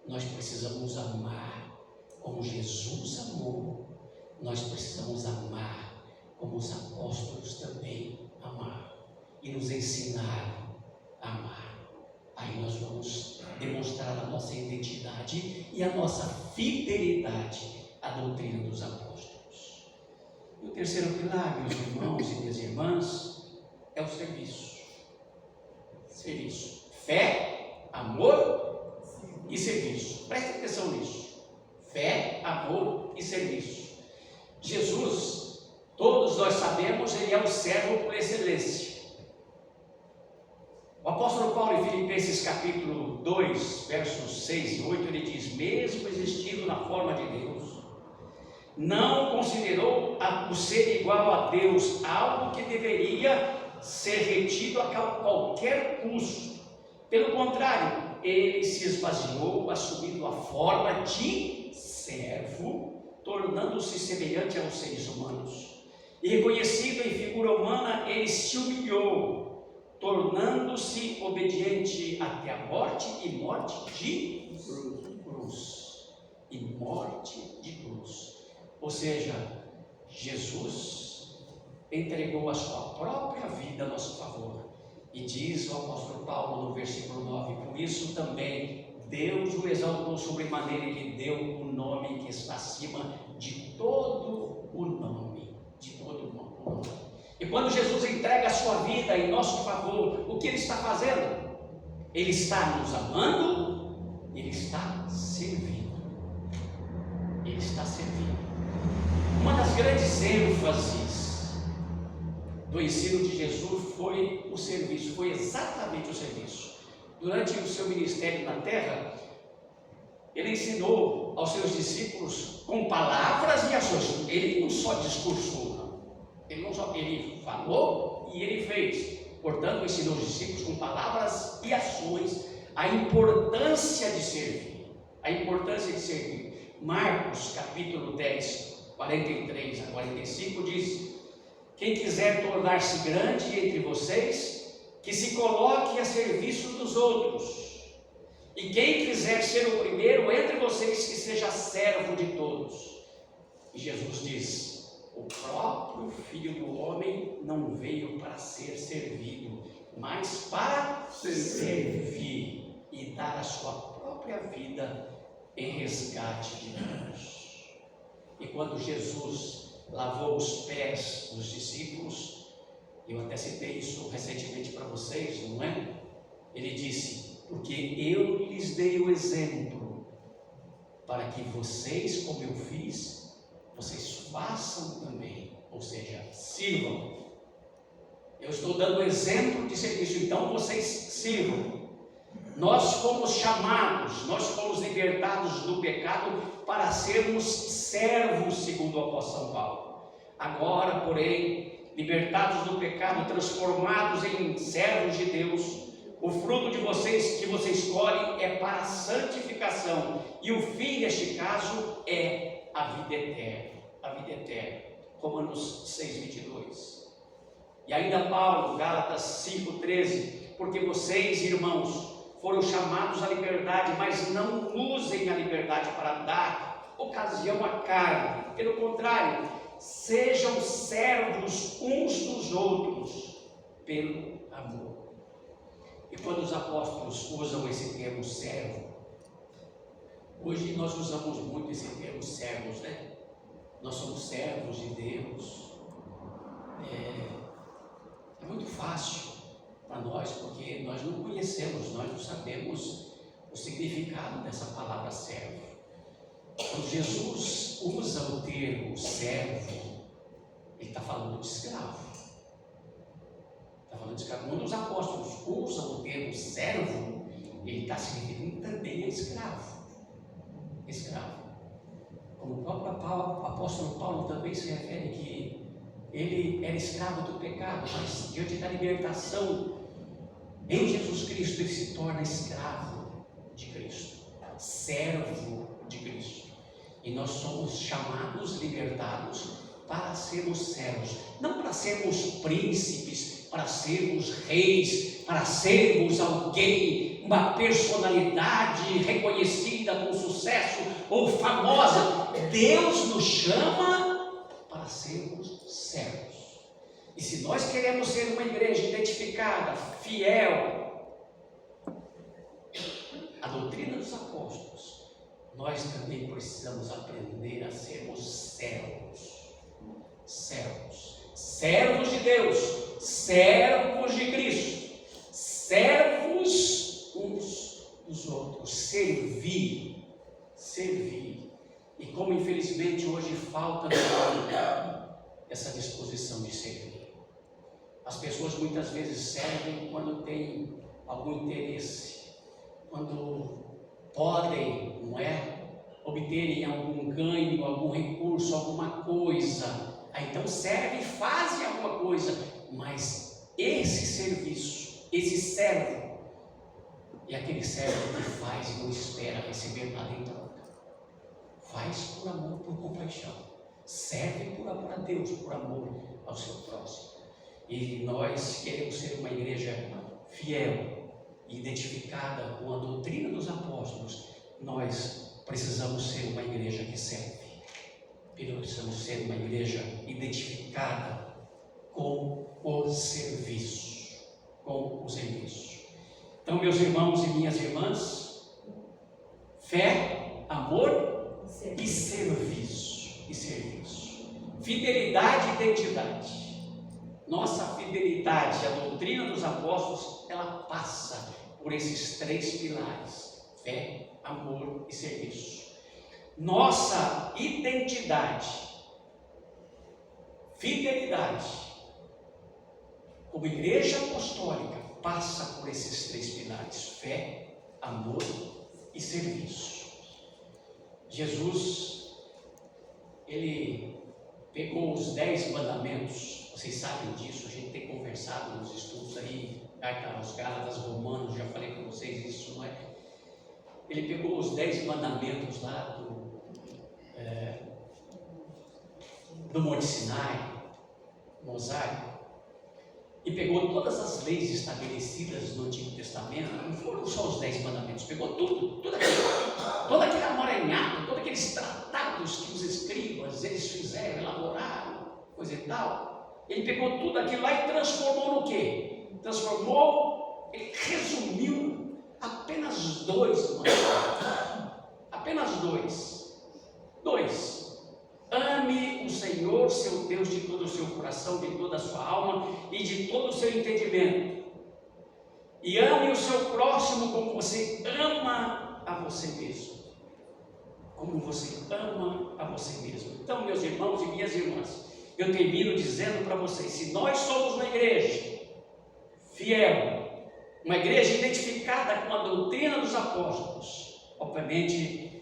Nós precisamos amar como Jesus amou. Nós precisamos amar como os apóstolos também amaram, e nos ensinaram a amar. Aí nós vamos demonstrar a nossa identidade e a nossa fidelidade à doutrina dos apóstolos. E o terceiro pilar, meus irmãos e minhas irmãs, é o serviço. Serviço. Fé, amor e serviço. Preste atenção nisso. Fé, amor e serviço. Jesus, todos nós sabemos, ele é o servo por excelência. O apóstolo Paulo, em Filipenses capítulo 2, versos 6 e 8, ele diz: mesmo existindo na forma de Deus, não considerou o ser igual a Deus algo que deveria ser retido a qualquer custo. Pelo contrário, ele se esvaziou, assumindo a forma de servo, tornando-se semelhante aos seres humanos. E reconhecido em figura humana, ele se humilhou, tornando-se obediente até a morte, e morte de cruz. E morte de cruz. Ou seja, Jesus entregou a sua própria vida a nosso favor. E diz o apóstolo Paulo no versículo 9: por isso também Deus o exaltou sobremaneira e lhe deu o nome que está acima de todo o nome. De todo o nome. E quando Jesus entrega a sua vida em nosso favor, o que ele está fazendo? Ele está nos amando, ele está servindo. Ele está servindo. Uma das grandes ênfases do ensino de Jesus foi o serviço, foi exatamente o serviço. Durante o seu ministério na terra, ele ensinou aos seus discípulos com palavras e ações. Ele não só discursou, não. Ele falou e ele fez. Portanto, ensinou os discípulos com palavras e ações a importância de servir. A importância de servir. Marcos, capítulo 10, 43 a 45, diz: quem quiser tornar-se grande entre vocês, que se coloque a serviço dos outros. E quem quiser ser o primeiro entre vocês, que seja servo de todos. E Jesus diz: o próprio Filho do Homem não veio para ser servido, mas para servir e dar a sua própria vida em resgate de muitos. E quando Jesus lavou os pés dos discípulos, eu até citei isso recentemente para vocês, não é? Ele disse: porque eu lhes dei o exemplo, para que vocês, como eu fiz, vocês façam também, ou seja, sirvam. Eu estou dando exemplo de serviço, então vocês sirvam. Nós fomos chamados, nós fomos libertados do pecado para sermos servos, segundo o apóstolo São Paulo. Agora, porém, libertados do pecado, transformados em servos de Deus, o fruto de vocês que vocês colhem é para a santificação, e o fim neste caso é a vida eterna. A vida eterna. Romanos 6:22. E ainda Paulo, Gálatas 5:13, porque vocês, irmãos, foram chamados à liberdade, mas não usem a liberdade para dar ocasião à carne. Pelo contrário, sejam servos uns dos outros pelo amor. E quando os apóstolos usam esse termo servo, hoje nós usamos muito esse termo servos, né? Nós somos servos de Deus. É muito fácil para nós, porque nós não conhecemos, nós não sabemos o significado dessa palavra servo. Quando Jesus usa o termo servo, ele está falando de escravo. Está falando de escravo. Quando os apóstolos usam o termo servo, ele está se referindo também a escravo. Escravo. Como o próprio apóstolo Paulo também se refere que ele era escravo do pecado, mas diante da libertação em Jesus Cristo, ele se torna escravo de Cristo, servo de Cristo. E nós somos chamados, libertados, para sermos servos, não para sermos príncipes, para sermos reis, para sermos alguém, uma personalidade reconhecida com sucesso ou famosa. Deus nos chama para sermos servos. E se nós queremos ser uma igreja identificada, fiel à doutrina dos apóstolos, nós também precisamos aprender a sermos servos. Servos de Deus, servos de Cristo, servos uns dos outros, servir. E como infelizmente hoje falta essa disposição de servir. As pessoas muitas vezes servem quando têm algum interesse, quando podem, não é? Obterem algum ganho, algum recurso, alguma coisa. Aí então servem e fazem alguma coisa, mas esse serviço, esse servo, é aquele servo que faz e não espera receber nada em troca. Faz por amor, por compaixão. Serve por amor a Deus, por amor ao seu próximo. E nós queremos ser uma igreja fiel, identificada com a doutrina dos apóstolos. Nós precisamos ser uma igreja que serve. Precisamos ser uma igreja identificada com o serviço. Então, meus irmãos e minhas irmãs, fé, amor e serviço. Fidelidade e identidade. Nossa fidelidade à doutrina dos apóstolos, ela passa por esses três pilares: fé, amor e serviço. Nossa identidade fidelidade, como igreja apostólica, passa por esses 3 pilares: fé, amor e serviço. Jesus, ele pegou os 10 mandamentos, vocês sabem disso, a gente tem conversado nos estudos aí, carta aos Gálatas, Romanos, já falei com vocês isso, não é? Ele pegou os 10 mandamentos lá do Monte Sinai, mosaico, e pegou todas as leis estabelecidas no Antigo Testamento. Não foram só os 10 mandamentos, pegou todo aquele amaranhado, todos aqueles tratados que os escribas eles fizeram, elaboraram, coisa e tal. Ele pegou tudo aquilo lá e transformou no quê? Ele resumiu apenas 2 mandamentos. Apenas 2. Ame o Senhor, seu Deus, de todo o seu coração, de toda a sua alma e de todo o seu entendimento. E ame o seu próximo como você ama a você mesmo. Como você ama a você mesmo. Então, meus irmãos e minhas irmãs, eu termino dizendo para vocês: se nós somos uma igreja fiel, uma igreja identificada com a doutrina dos apóstolos, obviamente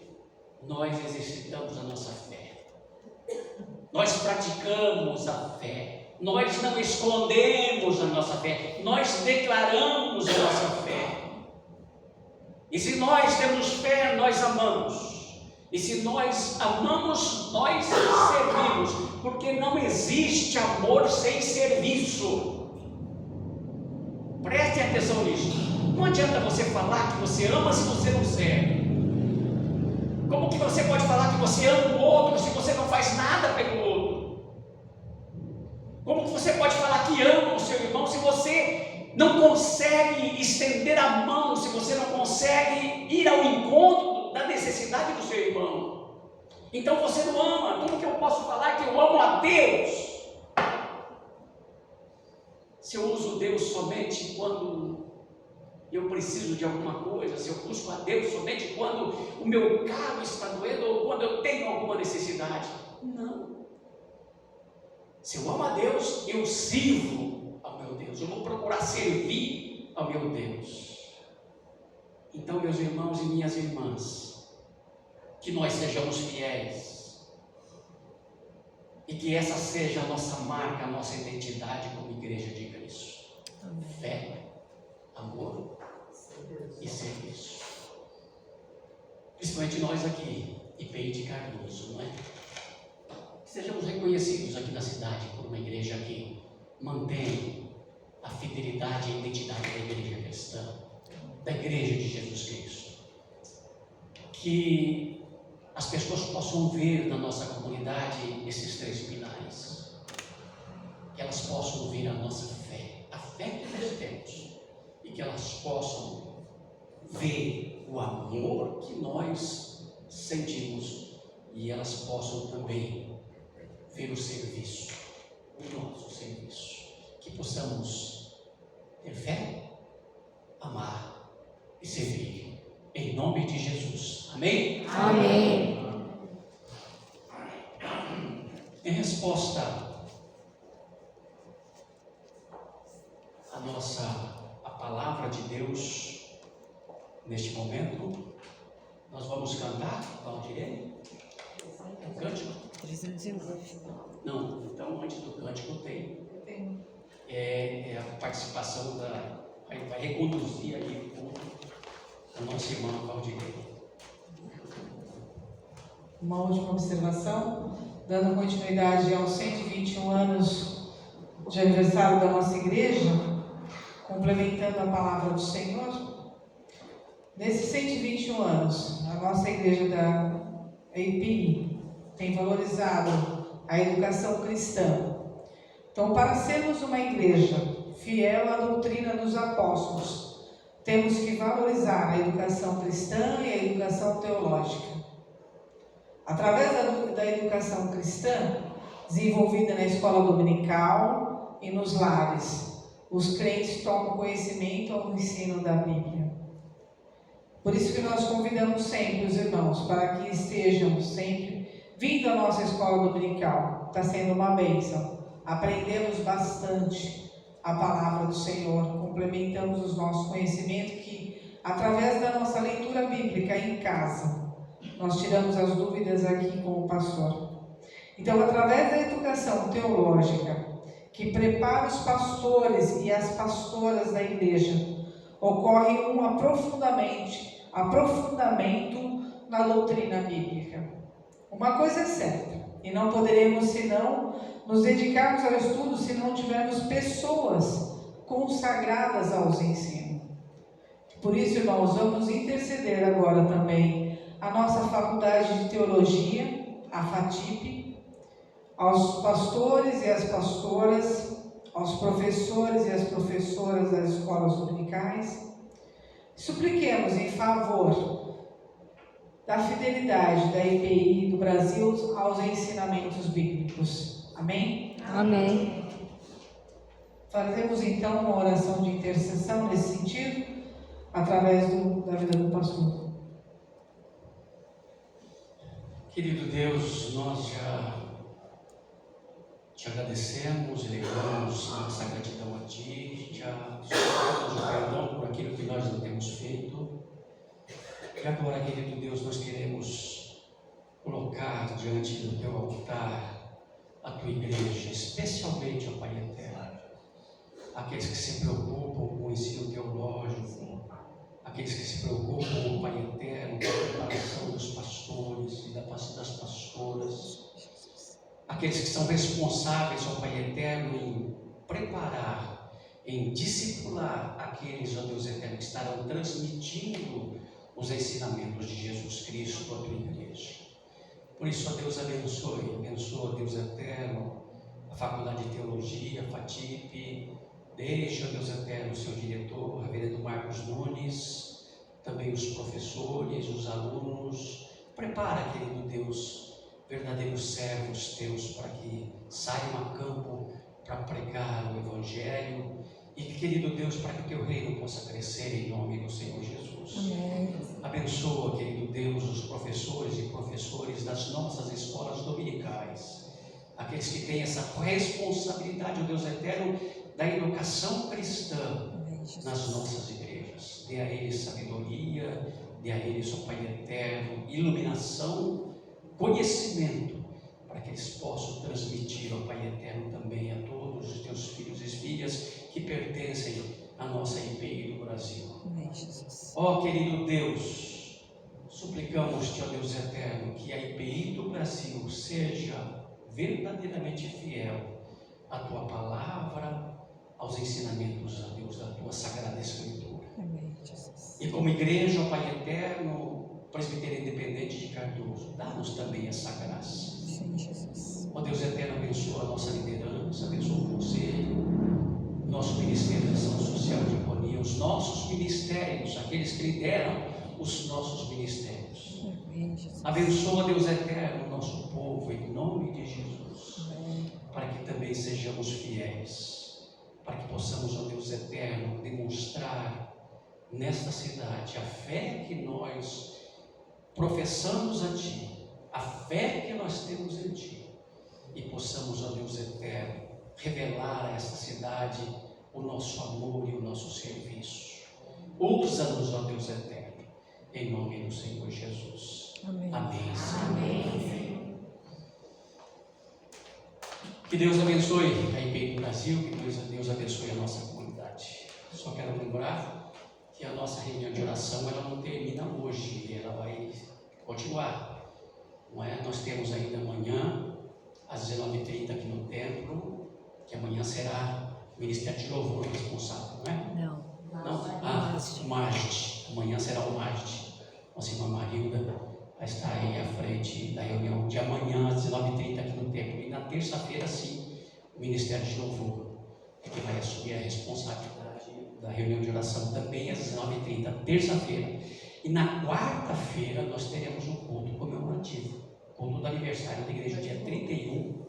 nós exercitamos a nossa fé. Nós praticamos a fé, nós não escondemos a nossa fé, nós declaramos a nossa fé. E se nós temos fé, nós amamos. E se nós amamos, nós servimos, porque não existe amor sem serviço. Prestem atenção nisso. Não adianta você falar que você ama se você não serve. Como que você pode falar que você ama o outro se você não faz nada pelo outro? Como que você pode falar que ama o seu irmão se você não consegue estender a mão, se você não consegue ir ao encontro da necessidade do seu irmão? Então você não ama. Como que eu posso falar que eu amo a Deus se eu uso Deus somente quando eu preciso de alguma coisa, se eu busco a Deus somente quando o meu carro está doendo ou quando eu tenho alguma necessidade? Não. Se eu amo a Deus, eu sirvo ao meu Deus, eu vou procurar servir ao meu Deus. Então, meus irmãos e minhas irmãs, que nós sejamos fiéis e que essa seja a nossa marca, a nossa identidade como igreja de Cristo. Fé, amor e serviço. Principalmente nós aqui, IPI de Cardoso, não é? Sejamos reconhecidos aqui na cidade por uma igreja que mantém a fidelidade e a identidade da igreja cristã, da igreja de Jesus Cristo. Que as pessoas possam ver na nossa comunidade esses 3 pilares, que elas possam ver a nossa fé, a fé que nós temos, e que elas possam ver o amor que nós sentimos, e elas possam também ver o serviço, o nosso serviço, que possamos ter fé, amar e servir, em nome de Jesus. Amém? Amém. Em resposta à palavra de Deus, neste momento, nós vamos cantar, Valdirene, o cântico? 319. Não, então antes do cântico tem a participação vai reconduzir aí a nossa irmã Valdirene. Uma última observação, dando continuidade aos 121 anos de aniversário da nossa igreja, complementando a palavra do Senhor. Nesses 121 anos, a nossa igreja da EIPI tem valorizado a educação cristã. Então, para sermos uma igreja fiel à doutrina dos apóstolos, temos que valorizar a educação cristã e a educação teológica. Através da educação cristã, desenvolvida na escola dominical e nos lares, os crentes tomam conhecimento ao ensino da Bíblia. Por isso que nós convidamos sempre os irmãos para que estejam sempre vindo à nossa escola dominical. Está sendo uma bênção. aprendemos bastante a palavra do Senhor, complementamos o nosso conhecimento que, através da nossa leitura bíblica em casa, nós tiramos as dúvidas aqui com o pastor. Então, através da educação teológica, que prepara os pastores e as pastoras da igreja, ocorre um aprofundamento na doutrina bíblica. Uma coisa é certa, e não poderemos senão nos dedicarmos ao estudo se não tivermos pessoas consagradas aos ensinos. Por isso, irmãos, vamos interceder agora também a nossa faculdade de teologia, a FATIP, aos pastores e às pastoras, aos professores e às professoras das escolas dominicais. Supliquemos em favor da fidelidade da IPI do Brasil aos ensinamentos bíblicos. Amém? Amém. Fazemos então uma oração de intercessão nesse sentido, através da vida do pastor. Querido Deus, nós já te agradecemos, elevamos nossa gratidão a Ti, já suplicamos o perdão por aquilo que nós não temos feito. E agora, querido Deus, nós queremos colocar diante do Teu altar a Tua igreja, especialmente, ó Pai eterno, aqueles que se preocupam com o ensino teológico, aqueles que se preocupam, ó Pai eterno, com a preparação dos pastores e das pastoras, aqueles que são responsáveis, ó Pai eterno, em preparar, em discipular aqueles, ó Deus eterno, que estarão transmitindo os ensinamentos de Jesus Cristo à Tua igreja. Por isso, ó Deus, abençoa, Deus eterno, a Faculdade de Teologia, a FATIP, deixa, ó Deus eterno, o seu diretor, o reverendo Marcos Nunes, também os professores, os alunos. Prepara, querido Deus, verdadeiros servos Teus para que saiam a campo para pregar o Evangelho e, querido Deus, para que o Teu reino possa crescer em nome do Senhor Jesus. Amém. Abençoa, querido Deus, os professores e professores das nossas escolas dominicais, aqueles que têm essa responsabilidade, ó Deus eterno, da educação cristã nas nossas igrejas. Dê a eles sabedoria, dê a eles, ó Pai eterno, iluminação, conhecimento, para que eles possam transmitir, ó Pai eterno, também a todos os Teus filhos e filhas que pertencem à nossa IPI do Brasil. Ó querido Deus, suplicamos-te, ó Deus eterno, que a IPI do Brasil seja verdadeiramente fiel à Tua palavra, aos ensinamentos, ó Deus, da Tua Sagrada Escritura. E como igreja, ó Pai eterno, Presbitério Independente de Cardoso, dá-nos também essa graça. Ó Deus eterno, abençoa a nossa liderança, abençoa o conselho, nosso Ministério de Ação Social e Diaconia, os nossos ministérios, aqueles que lideram os nossos ministérios. Abençoa, Deus eterno, o nosso povo, em nome de Jesus, para que também sejamos fiéis, para que possamos, ó Deus eterno, demonstrar nesta cidade a fé que nós professamos a Ti, a fé que nós temos em Ti, e possamos, ó Deus eterno, revelar a esta cidade o nosso amor e o nosso serviço. Usa-nos, ó Deus eterno, em nome do Senhor Jesus. Amém. Amém. Que Deus abençoe a IPI do Brasil, que Deus abençoe a nossa comunidade. Só quero lembrar que a nossa reunião de oração ela não termina hoje, ela vai continuar. Não é? Nós temos ainda amanhã, às 19h30 aqui no templo, que amanhã será o Ministério de Louvor responsável, não é? Não. O MAGD. Amanhã será o MAGD. Nossa irmã Marilda vai estar aí à frente da reunião de amanhã, às 19h30 aqui no templo. E na terça-feira, sim, o Ministério de Louvor, que vai assumir a responsabilidade da reunião de oração também às 19h30, terça-feira. E na quarta-feira nós teremos um culto comemorativo, culto do aniversário da igreja, dia 31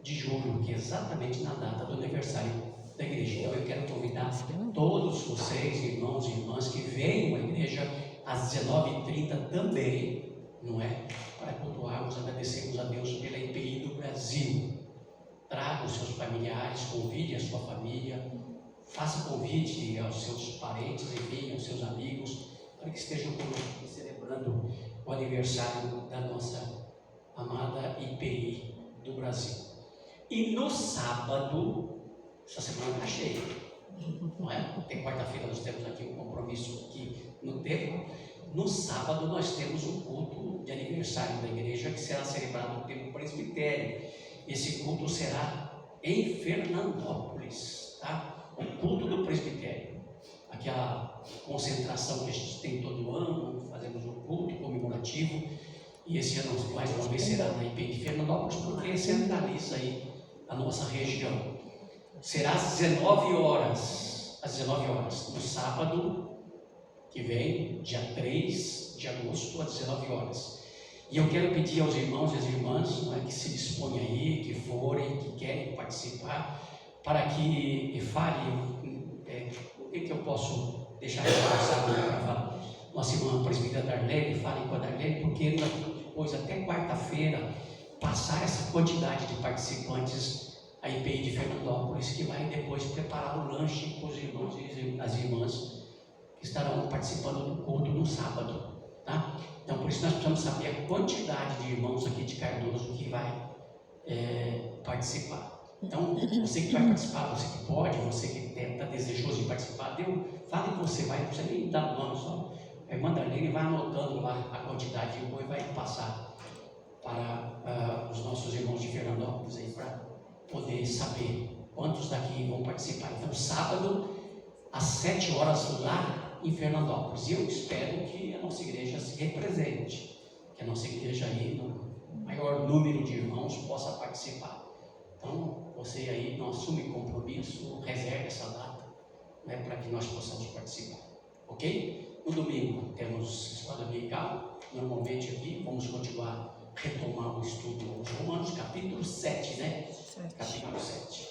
de julho, que é exatamente na data do aniversário da igreja. Então eu quero convidar todos vocês, irmãos e irmãs, que venham à igreja às 19h30 também, não é? Para cultuarmos, agradecermos a Deus pela IPI do Brasil. traga os seus familiares, convide a sua família, faça convite aos seus parentes, enfim, aos seus amigos, para que estejam conosco celebrando o aniversário da nossa amada IPI do Brasil. E no sábado, essa semana está cheia, não é? Até quarta-feira nós temos aqui um compromisso aqui no templo. No sábado nós temos um culto de aniversário da igreja que será celebrado pelo presbitério. Esse culto será em Fernandópolis, tá? O culto do presbitério, aquela concentração que a gente tem todo ano, fazemos um culto comemorativo, e esse ano mais uma vez será na IPI de Fernandópolis, porque centraliza aí a nossa região. Será às 19 horas, no sábado que vem, dia 3 de agosto, às 19 horas. E eu quero pedir aos irmãos e às irmãs, não é, que se disponham aí, que forem, que querem participar, para que falem o que eu posso deixar responsável para falar. Nossa irmã presbítera Darlene, falem com a Darlene, porque depois, até quarta-feira, passar essa quantidade de participantes a IPI de Fernandópolis, que vai depois preparar o lanche com os irmãos e as irmãs que estarão participando do culto no sábado, tá? Então, por isso nós precisamos saber a quantidade de irmãos aqui de Cardoso que vai participar. Então, você que vai participar, você que pode, você que está desejoso de participar, fale que você vai, não precisa nem dar o nome, só a irmã Darlene vai anotando lá a quantidade e vai passar para os nossos irmãos de Fernandópolis aí, para poder saber quantos daqui vão participar. Então, sábado, às 7 horas, lá em Fernandópolis. E eu espero que a nossa igreja se represente, que a nossa igreja aí, no maior número de irmãos, possa participar. Então, você aí não assume compromisso, reserve essa data, né, para que nós possamos participar. Ok? No domingo temos escola dominical, normalmente aqui, vamos continuar, retomar o estudo dos Romanos, capítulo 7, né? Capítulo 7.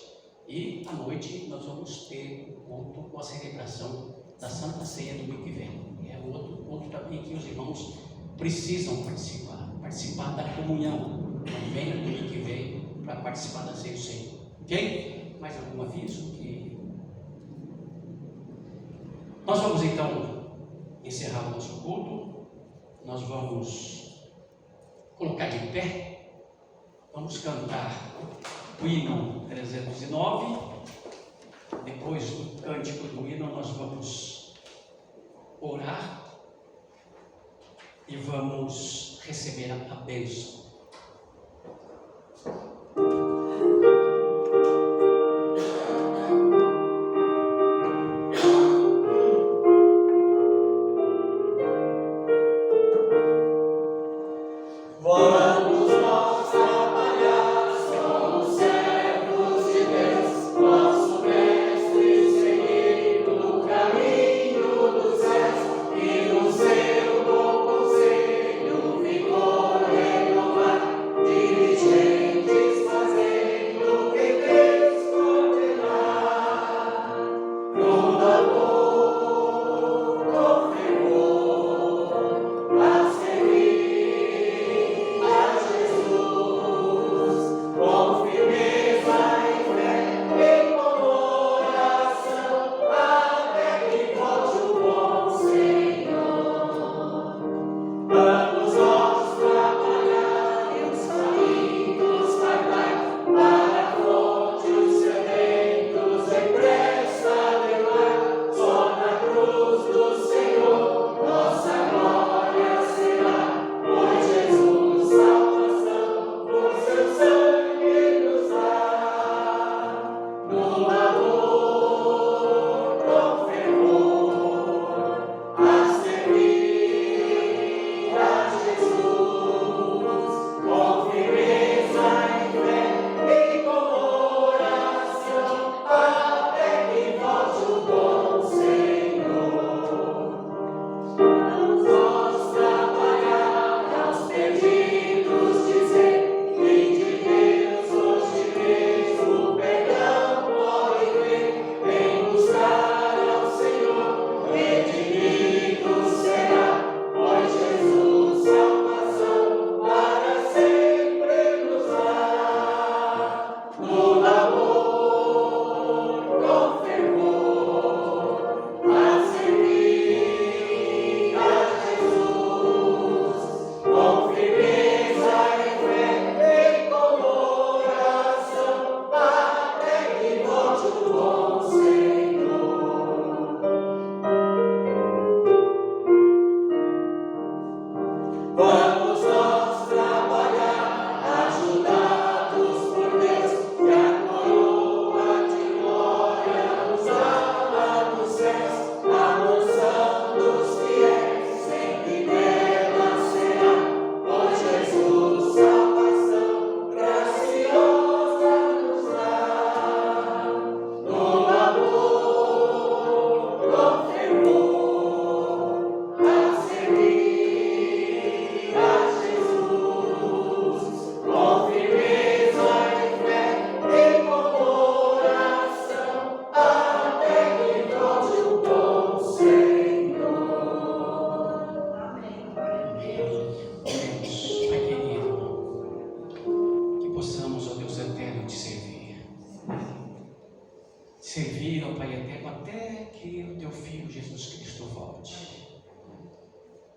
E à noite nós vamos ter o culto com a celebração da Santa Ceia do domingo que vem. É outro também que os irmãos precisam participar da comunhão. Então, venha no domingo que vem para participar da Ceia do Senhor. Ok? Mais algum aviso? Nós vamos então encerrar o nosso culto. Nós vamos colocar de pé. Vamos cantar o hino 309. Depois do cântico do hino, nós vamos orar e vamos receber a bênção. No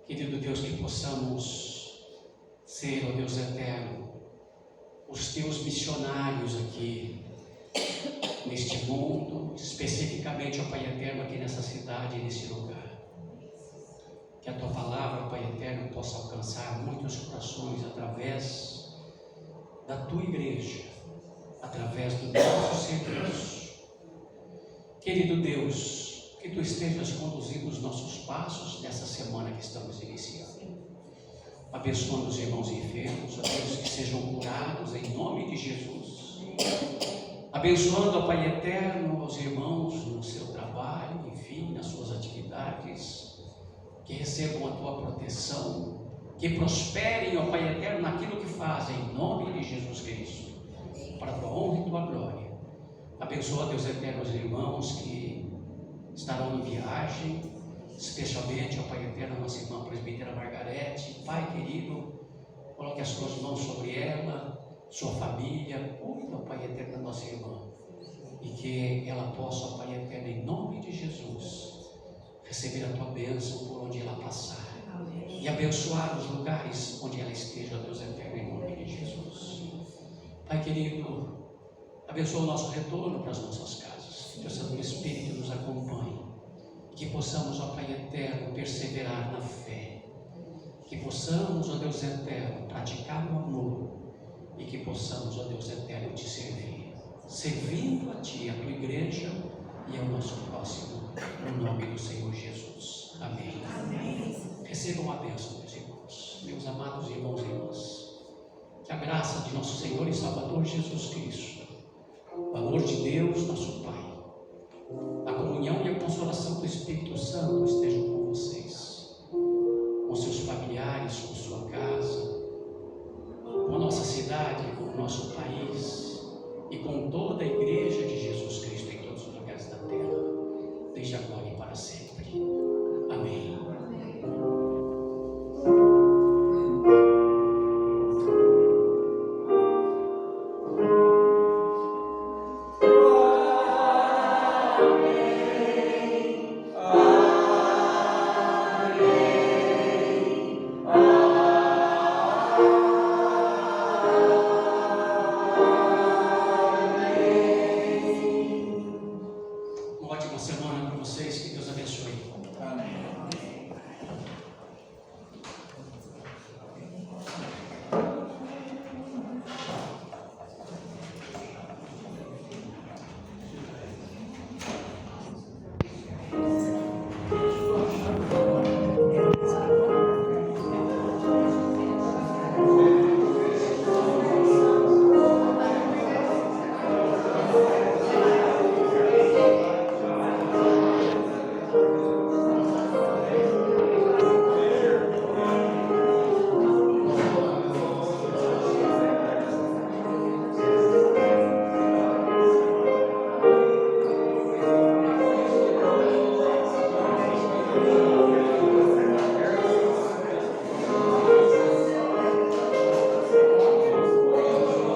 Querido Deus, que possamos ser, ó Deus eterno, os teus missionários aqui, neste mundo, especificamente, ó Pai eterno, aqui nessa cidade e nesse lugar. Que a tua palavra, Pai eterno, possa alcançar muitos corações através da tua igreja, através do nosso serviço. Querido Deus, que tu estejas conduzindo os nossos passos nessa semana que estamos iniciando. Abençoando os irmãos enfermos, aqueles que sejam curados em nome de Jesus. Abençoando, ó Pai eterno, os irmãos no seu trabalho, enfim, nas suas atividades, que recebam a tua proteção, que prosperem, ó Pai eterno, naquilo que fazem, em nome de Jesus Cristo, para a tua honra e tua glória. Abençoa, Deus eterno, os irmãos que estarão em viagem, especialmente, ó Pai eterno, nossa irmã presbítera Margarete. Pai querido, coloque as tuas mãos sobre ela, sua família, cuida, ó Pai eterno, da nossa irmã, e que ela possa, ó Pai eterno, em nome de Jesus, receber a tua bênção por onde ela passar. Amém. E abençoar os lugares onde ela esteja, Deus eterno, em nome de Jesus. Pai querido, abençoa o nosso retorno para as nossas casas. Que o Santo Espírito nos acompanhe. E que possamos, ó Pai eterno, perseverar na fé. Que possamos, ó Deus eterno, praticar o amor. E que possamos, ó Deus eterno, te servir. Servindo a Ti, a Tua igreja e ao nosso próximo. No nome do Senhor Jesus. Amém. Amém. Recebam a bênção, meus irmãos. Meus amados irmãos e irmãs. Que a graça de nosso Senhor e Salvador Jesus Cristo, o amor de Deus, nosso Pai, a comunhão e a consolação do Espírito Santo estejam com vocês, com seus familiares, com sua casa, com a nossa cidade, com o nosso país e com toda a igreja de Jesus Cristo em todos os lugares da terra, desde agora e para sempre. Amém. Uma ótima semana para vocês, que Deus abençoe. Amém.